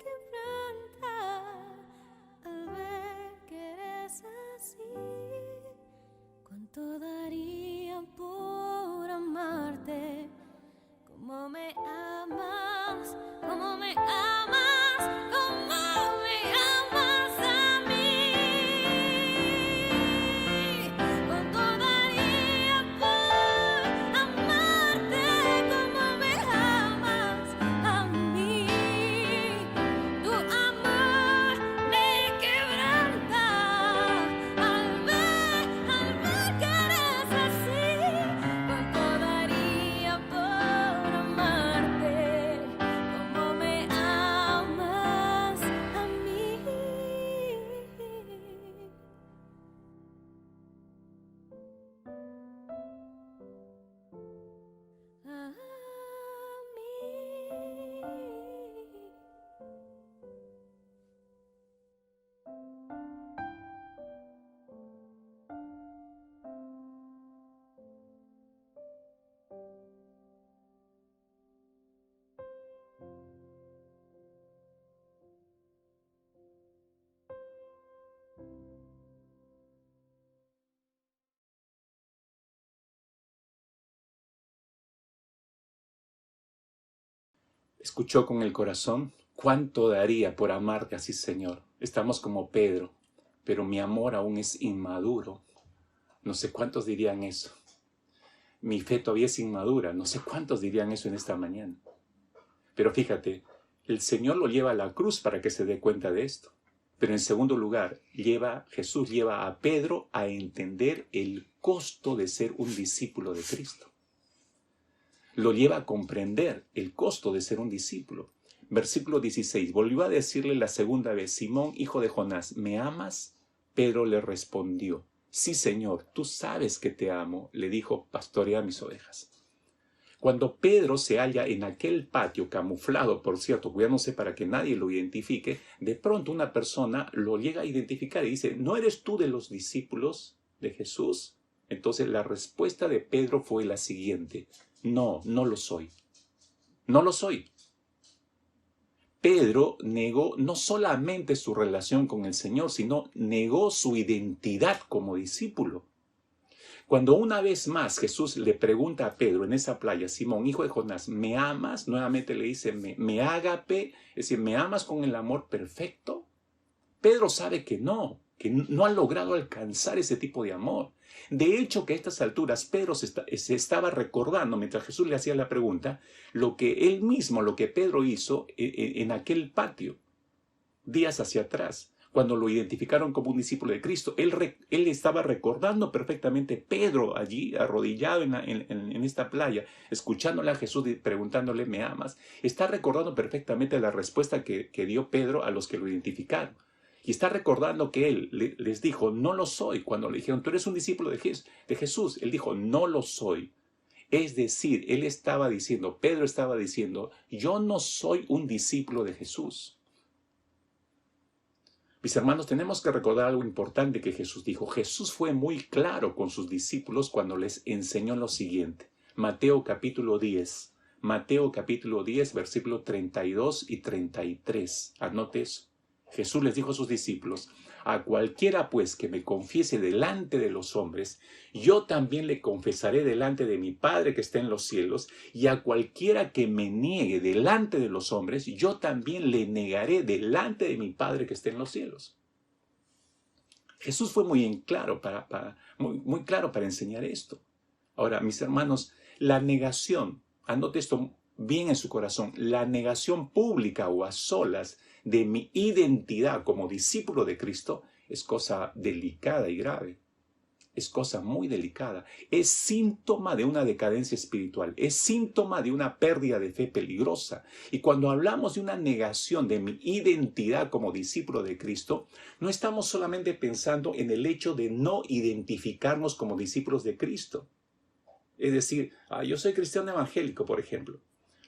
quebranta al ver que eres así. Cuánto daría por amarte como me amas, como me amas, como me amas a mí. Cuánto daría por amarte como me amas a mí. Tu amor me quebranta al ver que eres así. Cuánto daría por amarte escuchó con el corazón, ¿cuánto daría por amarte así, Señor? Estamos como Pedro, pero mi amor aún es inmaduro. No sé cuántos dirían eso. Mi fe todavía es inmadura. No sé cuántos dirían eso en esta mañana. Pero fíjate, el Señor lo lleva a la cruz para que se dé cuenta de esto. Pero en segundo lugar, Jesús lleva a Pedro a entender el costo de ser un discípulo de Cristo. Lo lleva a comprender el costo de ser un discípulo. Versículo 16, volvió a decirle la segunda vez, Simón, hijo de Jonás, ¿me amas? Pedro le respondió, sí, Señor, tú sabes que te amo. Le dijo, pastorea mis ovejas. Cuando Pedro se halla en aquel patio camuflado, por cierto, cuidándose para que nadie lo identifique, de pronto una persona lo llega a identificar y dice, ¿no eres tú de los discípulos de Jesús? Entonces la respuesta de Pedro fue la siguiente, no, no lo soy. No lo soy. Pedro negó no solamente su relación con el Señor, sino negó su identidad como discípulo. Cuando una vez más Jesús le pregunta a Pedro en esa playa, Simón, hijo de Jonás, ¿me amas? Nuevamente le dice, me ágape, es decir, ¿me amas con el amor perfecto? Pedro sabe que no ha logrado alcanzar ese tipo de amor. De hecho, que a estas alturas Pedro se estaba recordando, mientras Jesús le hacía la pregunta, lo que Pedro hizo en aquel patio, días hacia atrás. Cuando lo identificaron como un discípulo de Cristo, él estaba recordando perfectamente Pedro allí arrodillado en esta playa, escuchándole a Jesús preguntándole, ¿me amas? Está recordando perfectamente la respuesta que dio Pedro a los que lo identificaron. Y está recordando que él les dijo, no lo soy. Cuando le dijeron, tú eres un discípulo de Jesús, él dijo, no lo soy. Es decir, Pedro estaba diciendo, yo no soy un discípulo de Jesús. Mis hermanos, tenemos que recordar algo importante que Jesús dijo. Jesús fue muy claro con sus discípulos cuando les enseñó lo siguiente. Mateo capítulo 10, versículos 32 y 33. Anote eso. Jesús les dijo a sus discípulos, a cualquiera pues que me confiese delante de los hombres, yo también le confesaré delante de mi Padre que está en los cielos, y a cualquiera que me niegue delante de los hombres, yo también le negaré delante de mi Padre que está en los cielos. Jesús fue muy claro para enseñar esto. Ahora, mis hermanos, la negación, anote esto bien en su corazón, la negación pública o a solas de mi identidad como discípulo de Cristo es cosa delicada y grave. Es cosa muy delicada. Es síntoma de una decadencia espiritual. Es síntoma de una pérdida de fe peligrosa. Y cuando hablamos de una negación de mi identidad como discípulo de Cristo, no estamos solamente pensando en el hecho de no identificarnos como discípulos de Cristo. Es decir, yo soy cristiano evangélico, por ejemplo.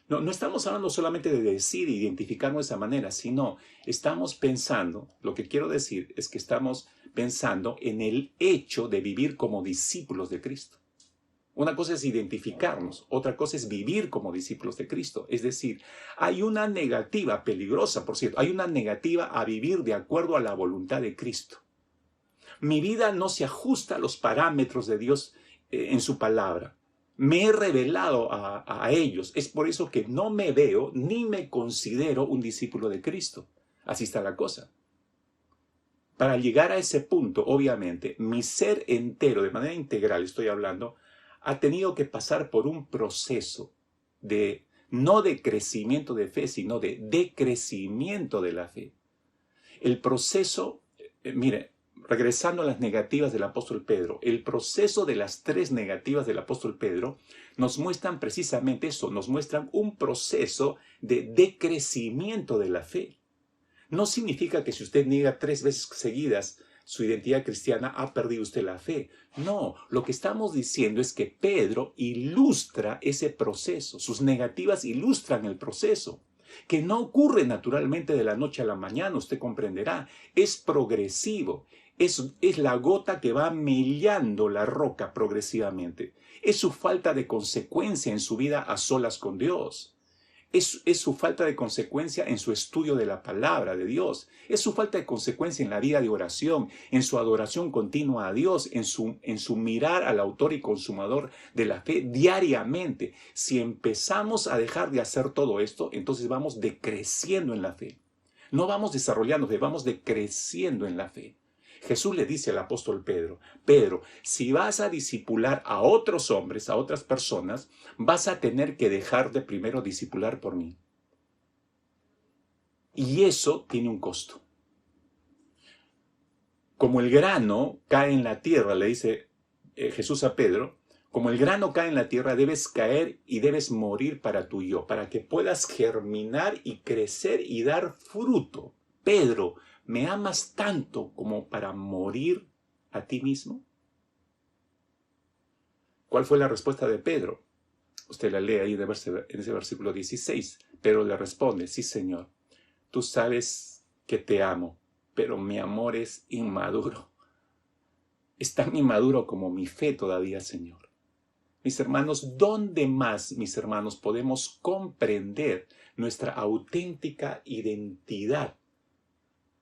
No estamos hablando solamente de decir e identificarnos de esa manera, sino estamos pensando, lo que quiero decir es que estamos pensando en el hecho de vivir como discípulos de Cristo. Una cosa es identificarnos, otra cosa es vivir como discípulos de Cristo. Es decir, hay una negativa peligrosa, por cierto, hay una negativa a vivir de acuerdo a la voluntad de Cristo. Mi vida no se ajusta a los parámetros de Dios en su palabra. Me he revelado a ellos. Es por eso que no me veo ni me considero un discípulo de Cristo. Así está la cosa. Para llegar a ese punto, obviamente, mi ser entero, de manera integral estoy hablando, ha tenido que pasar por un proceso no de crecimiento de fe, sino de decrecimiento de la fe. El proceso, mire, regresando a las negativas del apóstol Pedro, el proceso de las 3 negativas del apóstol Pedro nos muestran precisamente eso, nos muestran un proceso de decrecimiento de la fe. No significa que si usted niega 3 veces seguidas su identidad cristiana, ha perdido usted la fe. No, lo que estamos diciendo es que Pedro ilustra ese proceso, sus negativas ilustran el proceso, que no ocurre naturalmente de la noche a la mañana, usted comprenderá, es progresivo. Es la gota que va mellando la roca progresivamente. Es su falta de consecuencia en su vida a solas con Dios. Es su falta de consecuencia en su estudio de la palabra de Dios. Es su falta de consecuencia en la vida de oración, en su adoración continua a Dios, en su mirar al autor y consumador de la fe diariamente. Si empezamos a dejar de hacer todo esto, entonces vamos decreciendo en la fe. No vamos desarrollando fe, vamos decreciendo en la fe. Jesús le dice al apóstol Pedro, Pedro, si vas a discipular a otros hombres, a otras personas, vas a tener que dejar de primero discipular por mí. Y eso tiene un costo. Como el grano cae en la tierra, le dice Jesús a Pedro, como el grano cae en la tierra, debes caer y debes morir para tu yo, para que puedas germinar y crecer y dar fruto. Pedro, ¿me amas tanto como para morir a ti mismo? ¿Cuál fue la respuesta de Pedro? Usted la lee ahí en ese versículo 16. Pedro le responde, sí, Señor, tú sabes que te amo, pero mi amor es inmaduro. Es tan inmaduro como mi fe todavía, Señor. Mis hermanos, ¿dónde más, mis hermanos, podemos comprender nuestra auténtica identidad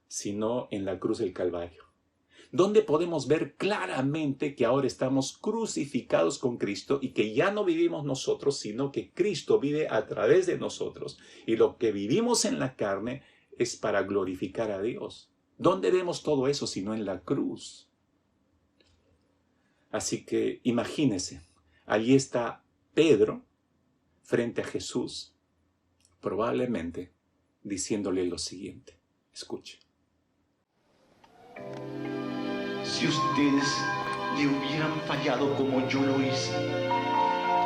sino en la cruz del Calvario? ¿Dónde podemos ver claramente que ahora estamos crucificados con Cristo y que ya no vivimos nosotros, sino que Cristo vive a través de nosotros? Y lo que vivimos en la carne es para glorificar a Dios. ¿Dónde vemos todo eso sino en la cruz? Así que imagínese, allí está Pedro frente a Jesús, probablemente diciéndole lo siguiente. Escuche. Si ustedes le hubieran fallado como yo lo hice,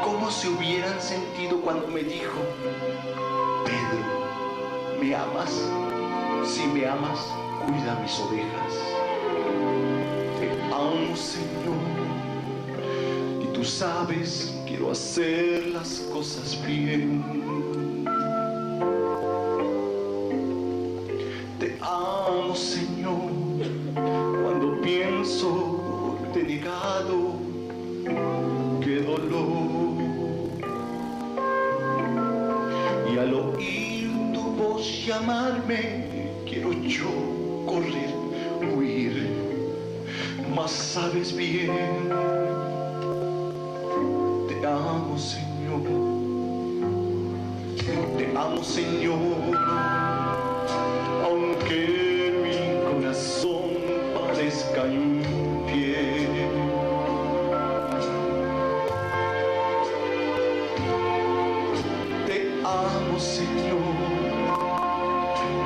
¿cómo se hubieran sentido cuando me dijo, Pedro, ¿me amas? Si me amas, cuida mis ovejas. Te amo, Señor, y tú sabes, quiero hacer las cosas bien. Te amo, Señor, cuando pienso te he negado, qué dolor. Y al oír tu voz llamarme, quiero yo correr, huir, mas sabes bien, te amo, Señor, te amo, Señor, aunque mi corazón parezca infiel. Te amo, Señor,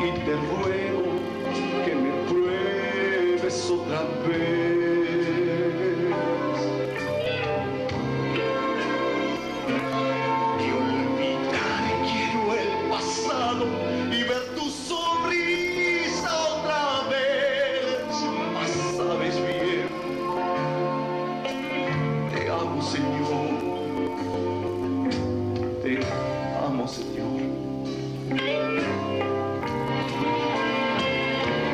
y te ruego que me pruebes otra vez. Y olvidar quiero el pasado y ver tu sonrisa otra vez. Mas sabes bien, te amo, Señor, te amo, Señor.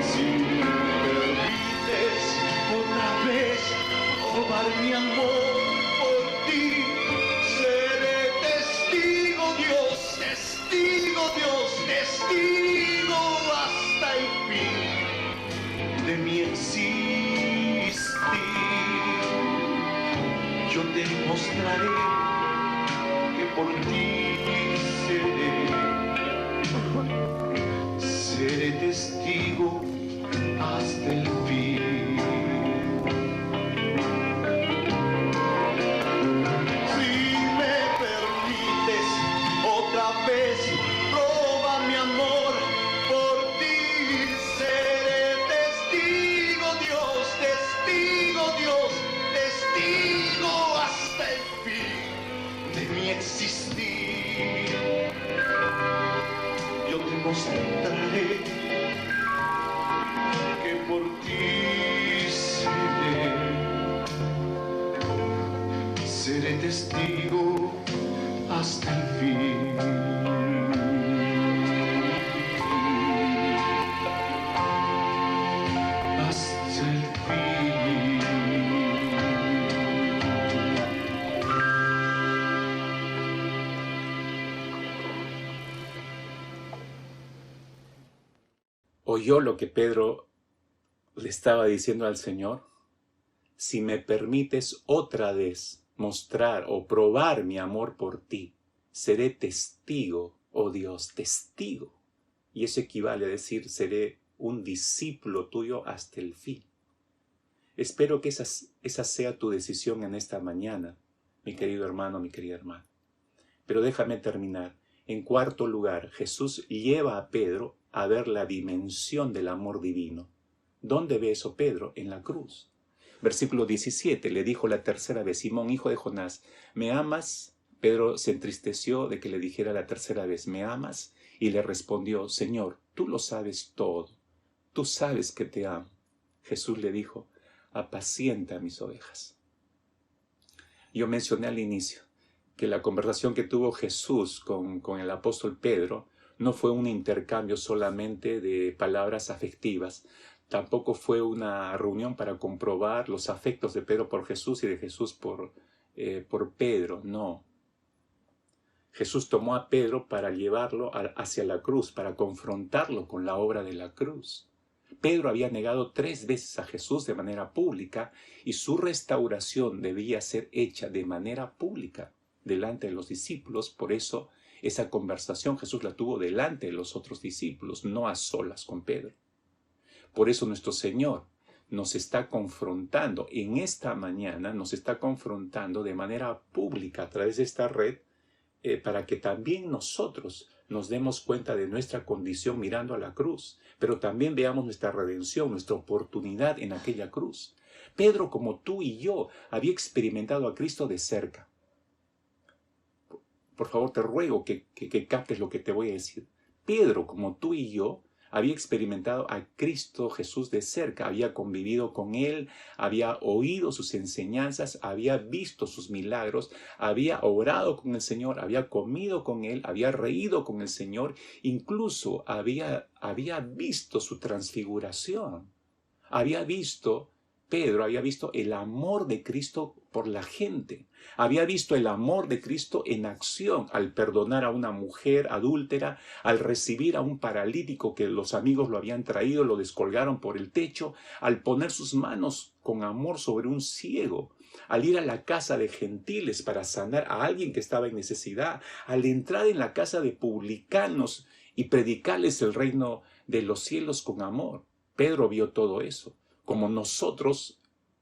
Si me permites otra vez robar mi amor por ti, seré testigo, Dios, testigo, Dios, testigo hasta el fin de mi existir. Yo te mostraré que por ti seré testigo hasta el fin. Si me permites otra vez, roba mi amor por ti, seré testigo, Dios, testigo hasta el fin de mi existir. Yo te mostraré que por ti seré testigo hasta el fin. Hasta el fin. oyó lo que Pedro le estaba diciendo al Señor. Si me permites otra vez mostrar o probar mi amor por ti, seré testigo, oh Dios, testigo. Y eso equivale a decir, seré un discípulo tuyo hasta el fin. Espero que esa sea tu decisión en esta mañana, mi querido hermano, mi querida hermana. Pero déjame terminar. En cuarto lugar, Jesús lleva a Pedro a ver la dimensión del amor divino. ¿Dónde ve eso Pedro? En la cruz. Versículo 17, le dijo la tercera vez, Simón, hijo de Jonás, ¿me amas? Pedro se entristeció de que le dijera la tercera vez, ¿me amas? Y le respondió, Señor, tú lo sabes todo, tú sabes que te amo. Jesús le dijo, apacienta mis ovejas. Yo mencioné al inicio que la conversación que tuvo Jesús con el apóstol Pedro no fue un intercambio solamente de palabras afectivas, tampoco fue una reunión para comprobar los afectos de Pedro por Jesús y de Jesús por Pedro, no. Jesús tomó a Pedro para llevarlo hacia la cruz, para confrontarlo con la obra de la cruz. Pedro había negado 3 veces a Jesús de manera pública y su restauración debía ser hecha de manera pública delante de los discípulos. Por eso esa conversación Jesús la tuvo delante de los otros discípulos, no a solas con Pedro. Por eso nuestro Señor nos está confrontando en esta mañana, nos está confrontando de manera pública a través de esta red para que también nosotros nos demos cuenta de nuestra condición mirando a la cruz, pero también veamos nuestra redención, nuestra oportunidad en aquella cruz. Pedro, como tú y yo, había experimentado a Cristo de cerca. Por favor, te ruego que captes lo que te voy a decir. Pedro, como tú y yo, había experimentado a Cristo Jesús de cerca, había convivido con Él, había oído sus enseñanzas, había visto sus milagros, había orado con el Señor, había comido con Él, había reído con el Señor, incluso había visto su transfiguración. Pedro había visto el amor de Cristo por la gente. Había visto el amor de Cristo en acción al perdonar a una mujer adúltera, al recibir a un paralítico que los amigos lo habían traído, lo descolgaron por el techo, al poner sus manos con amor sobre un ciego, al ir a la casa de gentiles para sanar a alguien que estaba en necesidad, al entrar en la casa de publicanos y predicarles el reino de los cielos con amor. Pedro vio todo eso. Como nosotros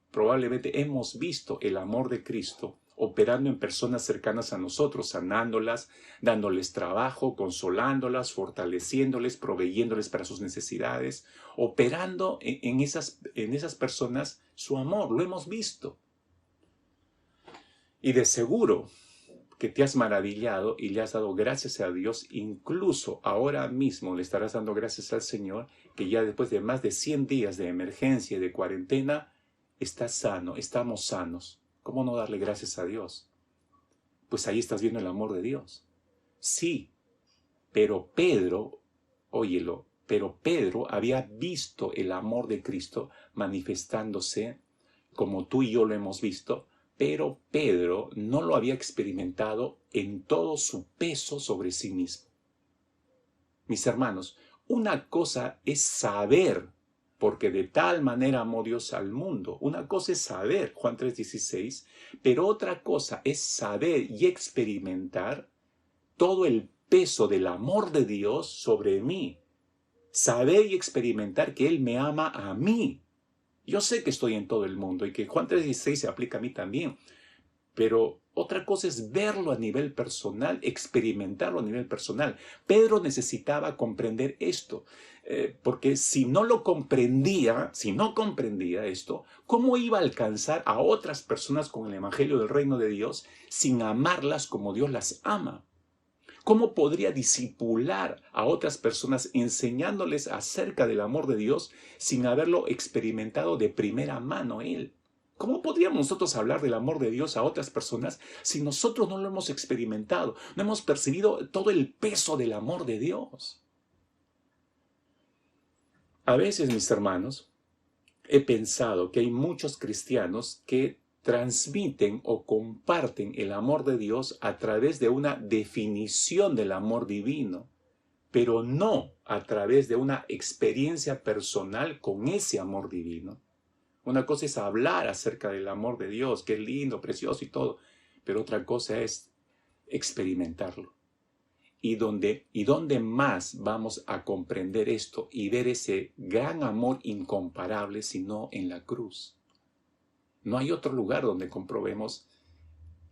probablemente hemos visto el amor de Cristo operando en personas cercanas a nosotros, sanándolas, dándoles trabajo, consolándolas, fortaleciéndoles, proveyéndoles para sus necesidades, operando en esas personas su amor, lo hemos visto. Y de seguro que te has maravillado y le has dado gracias a Dios, incluso ahora mismo le estarás dando gracias al Señor, que ya después de más de 100 días de emergencia y de cuarentena, estás sano, estamos sanos. ¿Cómo no darle gracias a Dios? Pues ahí estás viendo el amor de Dios. Sí, pero Pedro, óyelo, pero Pedro había visto el amor de Cristo manifestándose como tú y yo lo hemos visto, pero Pedro no lo había experimentado en todo su peso sobre sí mismo. Mis hermanos, una cosa es saber, porque de tal manera amó Dios al mundo. Una cosa es saber, Juan 3:16, pero otra cosa es saber y experimentar todo el peso del amor de Dios sobre mí. Saber y experimentar que Él me ama a mí. Yo sé que estoy en todo el mundo y que Juan 3:16 se aplica a mí también, pero otra cosa es verlo a nivel personal, experimentarlo a nivel personal. Pedro necesitaba comprender esto, porque si no comprendía esto, ¿cómo iba a alcanzar a otras personas con el evangelio del reino de Dios sin amarlas como Dios las ama? ¿Cómo podría discipular a otras personas enseñándoles acerca del amor de Dios sin haberlo experimentado de primera mano él? ¿Cómo podríamos nosotros hablar del amor de Dios a otras personas si nosotros no lo hemos experimentado, no hemos percibido todo el peso del amor de Dios? A veces, mis hermanos, he pensado que hay muchos cristianos que transmiten o comparten el amor de Dios a través de una definición del amor divino, pero no a través de una experiencia personal con ese amor divino. Una cosa es hablar acerca del amor de Dios, que es lindo, precioso y todo, pero otra cosa es experimentarlo. Y donde más vamos a comprender esto y ver ese gran amor incomparable, sino en la cruz. No hay otro lugar donde comprobemos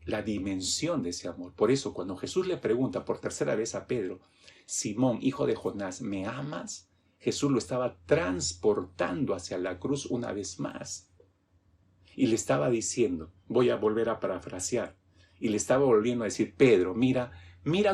la dimensión de ese amor. Por eso, cuando Jesús le pregunta por tercera vez a Pedro, Simón, hijo de Jonás, ¿me amas? Jesús lo estaba transportando hacia la cruz una vez más. Y le estaba diciendo, voy a volver a parafrasear, y le estaba volviendo a decir, Pedro, mira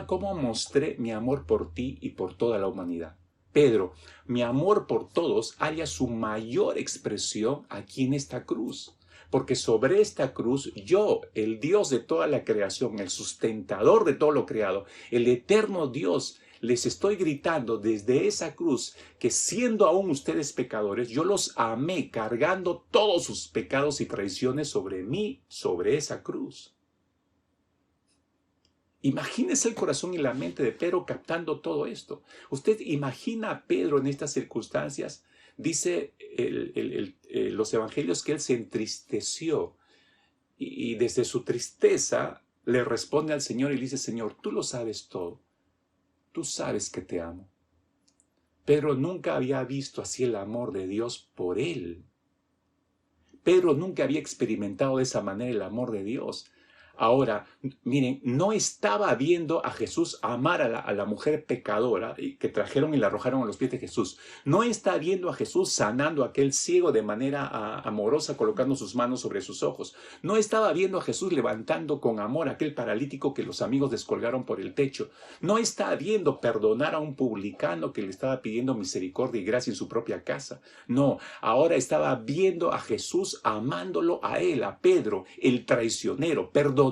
cómo mostré mi amor por ti y por toda la humanidad. Pedro, mi amor por todos halla su mayor expresión aquí en esta cruz. Porque sobre esta cruz, yo, el Dios de toda la creación, el sustentador de todo lo creado, el eterno Dios, les estoy gritando desde esa cruz que siendo aún ustedes pecadores, yo los amé cargando todos sus pecados y traiciones sobre mí, sobre esa cruz. Imagínese el corazón y la mente de Pedro captando todo esto. Usted imagina a Pedro en estas circunstancias. Dice los evangelios que él se entristeció y desde su tristeza le responde al Señor y le dice, Señor, tú lo sabes todo. Tú sabes que te amo. Pedro nunca había visto así el amor de Dios por él. Pedro nunca había experimentado de esa manera el amor de Dios. Ahora, miren, no estaba viendo a Jesús amar a la mujer pecadora que trajeron y la arrojaron a los pies de Jesús. No está viendo a Jesús sanando a aquel ciego de manera amorosa, colocando sus manos sobre sus ojos. No estaba viendo a Jesús levantando con amor a aquel paralítico que los amigos descolgaron por el techo. No está viendo perdonar a un publicano que le estaba pidiendo misericordia y gracia en su propia casa. No, ahora estaba viendo a Jesús amándolo a él, a Pedro, el traicionero, perdonándole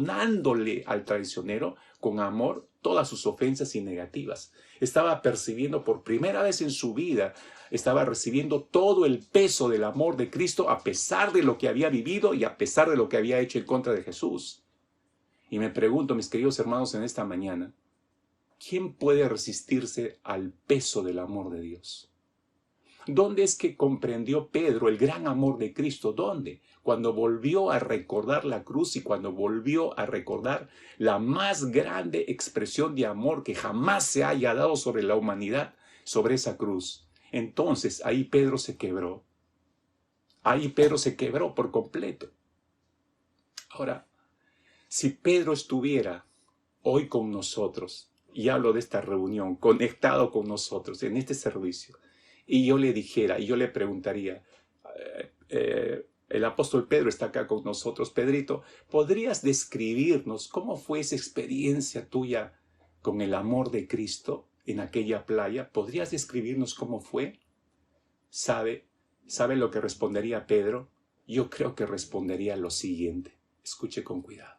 al traicionero con amor todas sus ofensas y negativas. Estaba percibiendo por primera vez en su vida, estaba recibiendo todo el peso del amor de Cristo a pesar de lo que había vivido y a pesar de lo que había hecho en contra de Jesús. Y me pregunto, mis queridos hermanos, en esta mañana, ¿quién puede resistirse al peso del amor de Dios? ¿Dónde es que comprendió Pedro el gran amor de Cristo? ¿Dónde? Cuando volvió a recordar la cruz y cuando volvió a recordar la más grande expresión de amor que jamás se haya dado sobre la humanidad, sobre esa cruz. Entonces ahí Pedro se quebró. Ahí Pedro se quebró por completo. Ahora, si Pedro estuviera hoy con nosotros, y hablo de esta reunión, conectado con nosotros en este servicio, y yo le dijera, y yo le preguntaría, el apóstol Pedro está acá con nosotros, Pedrito, ¿podrías describirnos cómo fue esa experiencia tuya con el amor de Cristo en aquella playa? ¿Podrías describirnos cómo fue? ¿Sabe lo que respondería Pedro? Yo creo que respondería lo siguiente. Escuche con cuidado.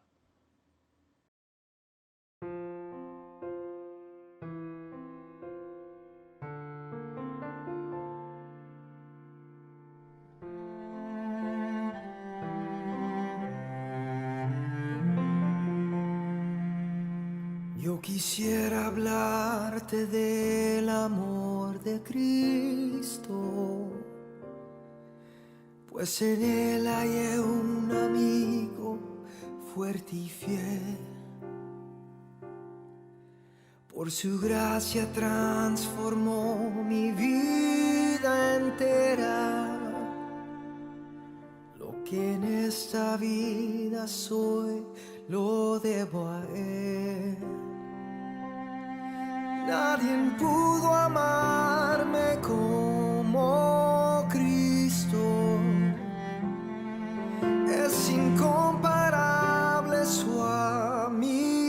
Yo quisiera hablarte del amor de Cristo, pues en él hay un amigo fuerte y fiel. Por su gracia transformó mi vida entera. Lo que en esta vida soy, lo debo a él. Nadie pudo amarme como Cristo. Es incomparable su amistad.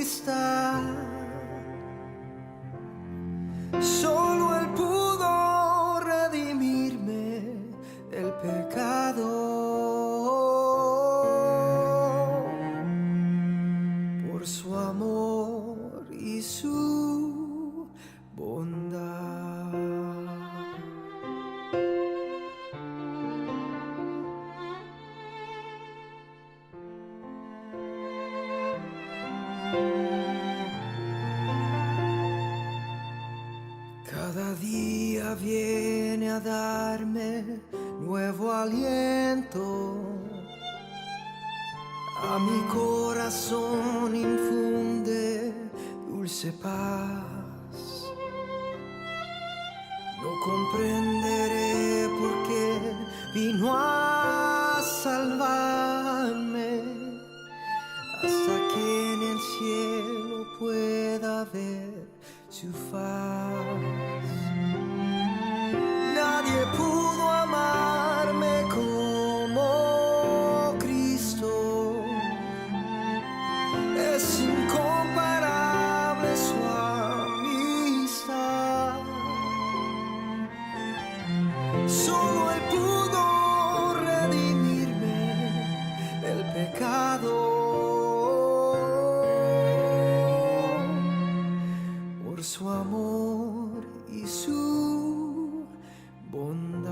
Solo él pudo redimirme del pecado. Por su amor y su bondad. dulce paz. No comprenderé por qué vino a salvarme, hasta que en el cielo pueda ver su faz. Nadie pudo amarme como Cristo. Es incomparable su amistad. Solo Él pudo redimirme del pecado. Por su amor y su bondad.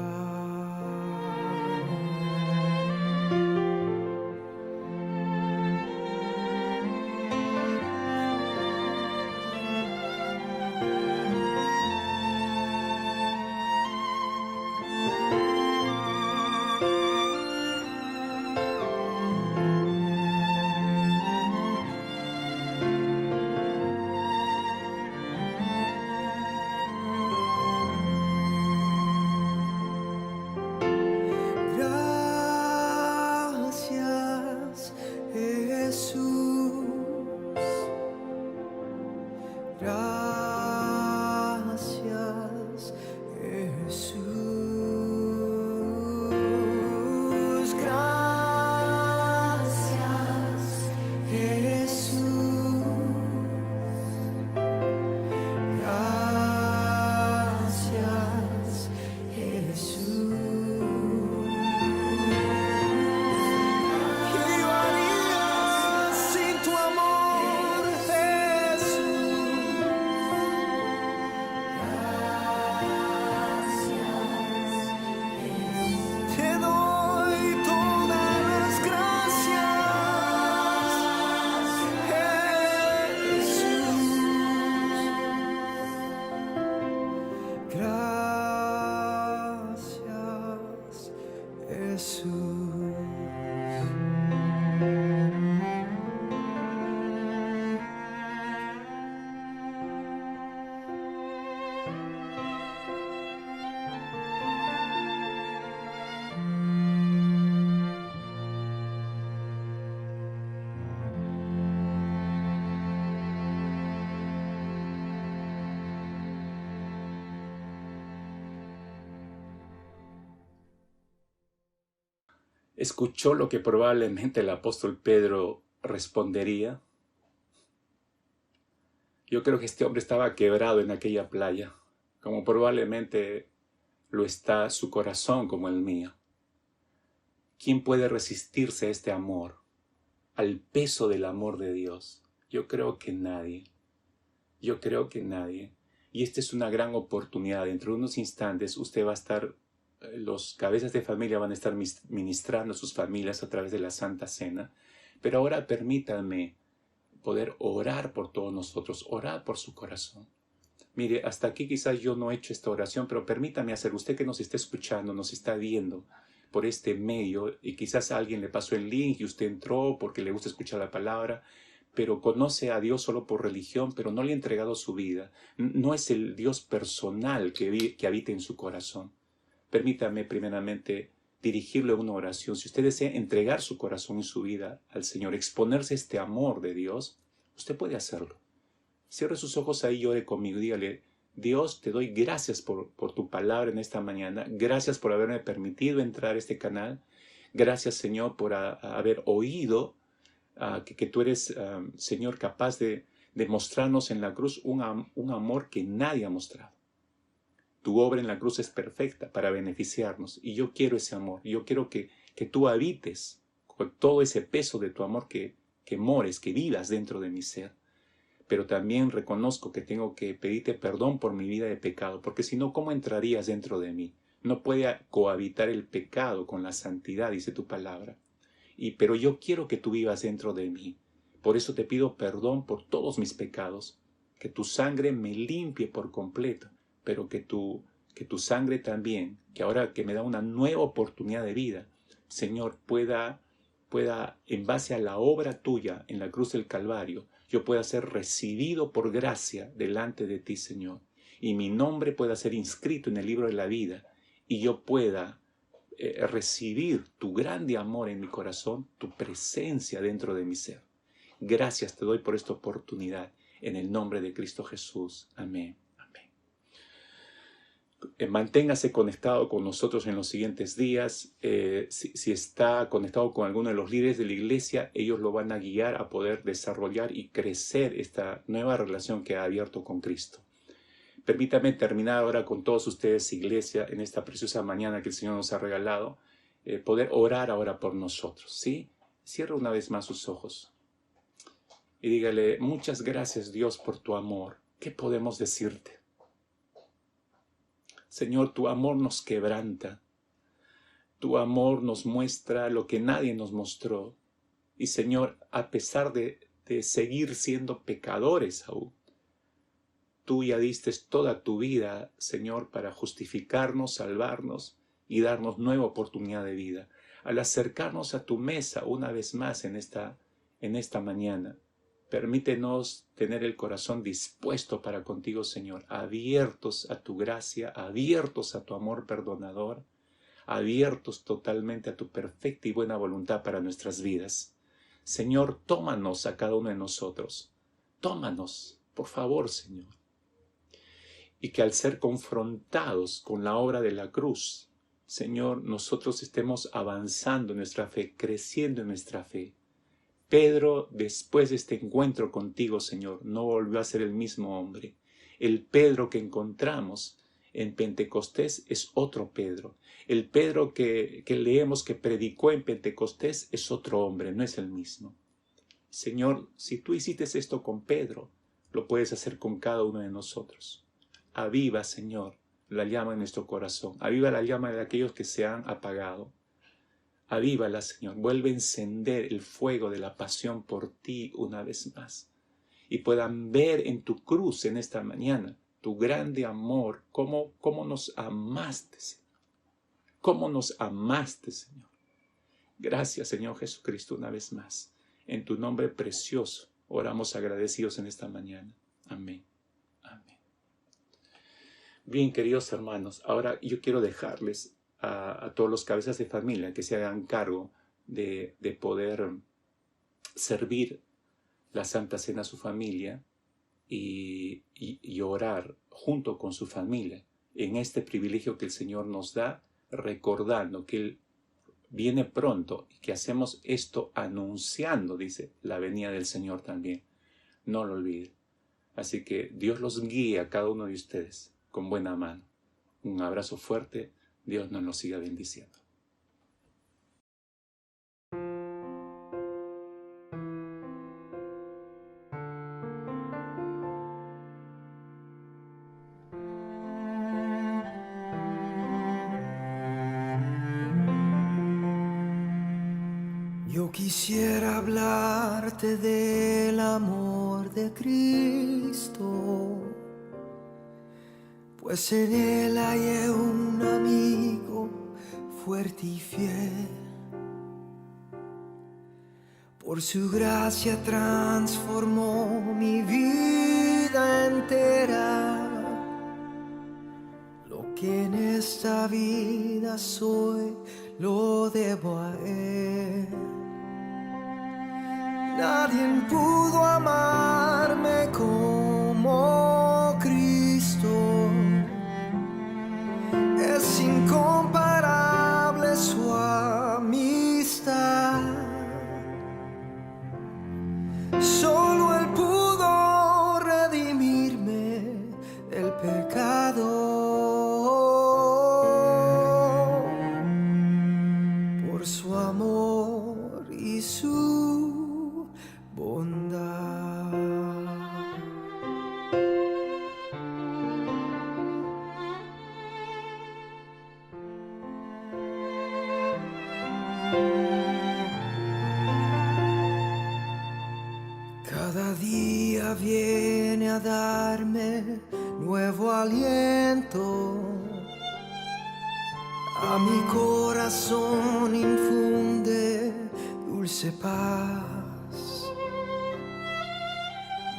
Gracias, Jesús. Gracias, Jesús. Gracias, Jesús. Gracias, Jesús. ¿Qué yo haría sin tu amor, Jesús? Te doy todas las gracias, Jesús. Gracias, Jesús. ¿Escuchó lo que probablemente el apóstol Pedro respondería? Yo creo que este hombre estaba quebrado en aquella playa, como probablemente lo está su corazón como el mío. ¿Quién puede resistirse a este amor, al peso del amor de Dios? Yo creo que nadie. Yo creo que nadie. Y esta es una gran oportunidad. Dentro de unos instantes usted va a estar, los cabezas de familia van a estar ministrando a sus familias a través de la Santa Cena. Pero ahora permítanme poder orar por todos nosotros, orar por su corazón. Mire, hasta aquí quizás yo no he hecho esta oración, pero permítame hacer, usted que nos está escuchando, nos está viendo por este medio, y quizás a alguien le pasó el link y usted entró porque le gusta escuchar la palabra, pero conoce a Dios solo por religión, pero no le ha entregado su vida. No es el Dios personal que habita en su corazón. Permítame primeramente dirigirle una oración. Si usted desea entregar su corazón y su vida al Señor, exponerse a este amor de Dios, usted puede hacerlo. Cierre sus ojos ahí y ore conmigo. Dígale: Dios, te doy gracias por tu palabra en esta mañana. Gracias por haberme permitido entrar a este canal. Gracias, Señor, por haber oído que tú eres, Señor, capaz de mostrarnos en la cruz un amor que nadie ha mostrado. Tu obra en la cruz es perfecta para beneficiarnos, y yo quiero ese amor. Yo quiero que tú habites con todo ese peso de tu amor, que mores, que vivas dentro de mi ser. Pero también reconozco que tengo que pedirte perdón por mi vida de pecado, porque si no, ¿cómo entrarías dentro de mí? No puede cohabitar el pecado con la santidad, dice tu palabra. Pero yo quiero que tú vivas dentro de mí. Por eso te pido perdón por todos mis pecados, que tu sangre me limpie por completo, pero que tu sangre también, que ahora que me da una nueva oportunidad de vida, Señor, pueda pueda, en base a la obra tuya en la cruz del Calvario, yo pueda ser recibido por gracia delante de ti, Señor. Y mi nombre pueda ser inscrito en el libro de la vida y yo pueda recibir tu grande amor en mi corazón, tu presencia dentro de mi ser. Gracias te doy por esta oportunidad. En el nombre de Cristo Jesús. Amén. Amén. Manténgase conectado con nosotros en los siguientes días. Si está conectado con alguno de los líderes de la iglesia, ellos lo van a guiar a poder desarrollar y crecer esta nueva relación que ha abierto con Cristo. Permítame terminar ahora con todos ustedes, iglesia, en esta preciosa mañana que el Señor nos ha regalado, poder orar ahora por nosotros, ¿sí? Cierra una vez más sus ojos y dígale: muchas gracias, Dios, por tu amor. ¿Qué podemos decirte? Señor, tu amor nos quebranta. Tu amor nos muestra lo que nadie nos mostró. Y Señor, a pesar de seguir siendo pecadores aún, tú ya diste toda tu vida, Señor, para justificarnos, salvarnos y darnos nueva oportunidad de vida. Al acercarnos a tu mesa una vez más en esta mañana, permítenos tener el corazón dispuesto para contigo, Señor, abiertos a tu gracia, abiertos a tu amor perdonador, abiertos totalmente a tu perfecta y buena voluntad para nuestras vidas. Señor, tómanos a cada uno de nosotros. Tómanos, por favor, Señor. Y que al ser confrontados con la obra de la cruz, Señor, nosotros estemos avanzando en nuestra fe, creciendo en nuestra fe. Pedro, después de este encuentro contigo, Señor, no volvió a ser el mismo hombre. El Pedro que encontramos en Pentecostés es otro Pedro. El Pedro que leemos que predicó en Pentecostés es otro hombre, no es el mismo. Señor, si tú hiciste esto con Pedro, lo puedes hacer con cada uno de nosotros. Aviva, Señor, la llama en nuestro corazón. Aviva la llama de aquellos que se han apagado. Avívala, Señor. Vuelve a encender el fuego de la pasión por ti una vez más. Y puedan ver en tu cruz en esta mañana tu grande amor, cómo nos amaste, Señor. Cómo nos amaste, Señor. Gracias, Señor Jesucristo, una vez más. En tu nombre precioso oramos agradecidos en esta mañana. Amén. Amén. Bien, queridos hermanos, ahora yo quiero dejarles a todos los cabezas de familia que se hagan cargo de poder servir la Santa Cena a su familia y orar junto con su familia en este privilegio que el Señor nos da, recordando que Él viene pronto y que hacemos esto anunciando, dice, la venida del Señor también. No lo olviden. Así que Dios los guíe a cada uno de ustedes con buena mano. Un abrazo fuerte. Dios nos lo siga bendiciendo. Yo quisiera hablarte del amor de Cristo, pues en Él hay un amigo fuerte y fiel. Por su gracia transformó mi vida entera. Lo que en esta vida soy, lo debo a Él. Nadie pudo amarme como Cristo. Es incomparable su amistad. Solo Él pudo redimirme del pecado. Por su amor y su bondad. Cada día viene a darme nuevo aliento. A mi corazón infunde dulce paz.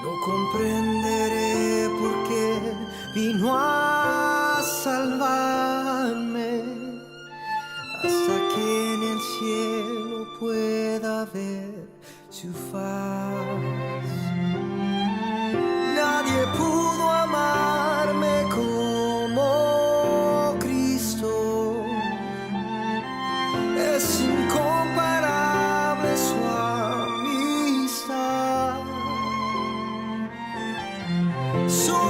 No comprenderé por qué vino a salvarme, hasta que en el cielo pueda ver su faz. Nadie pudo amarme como Cristo. Es incomparable su amistad. Su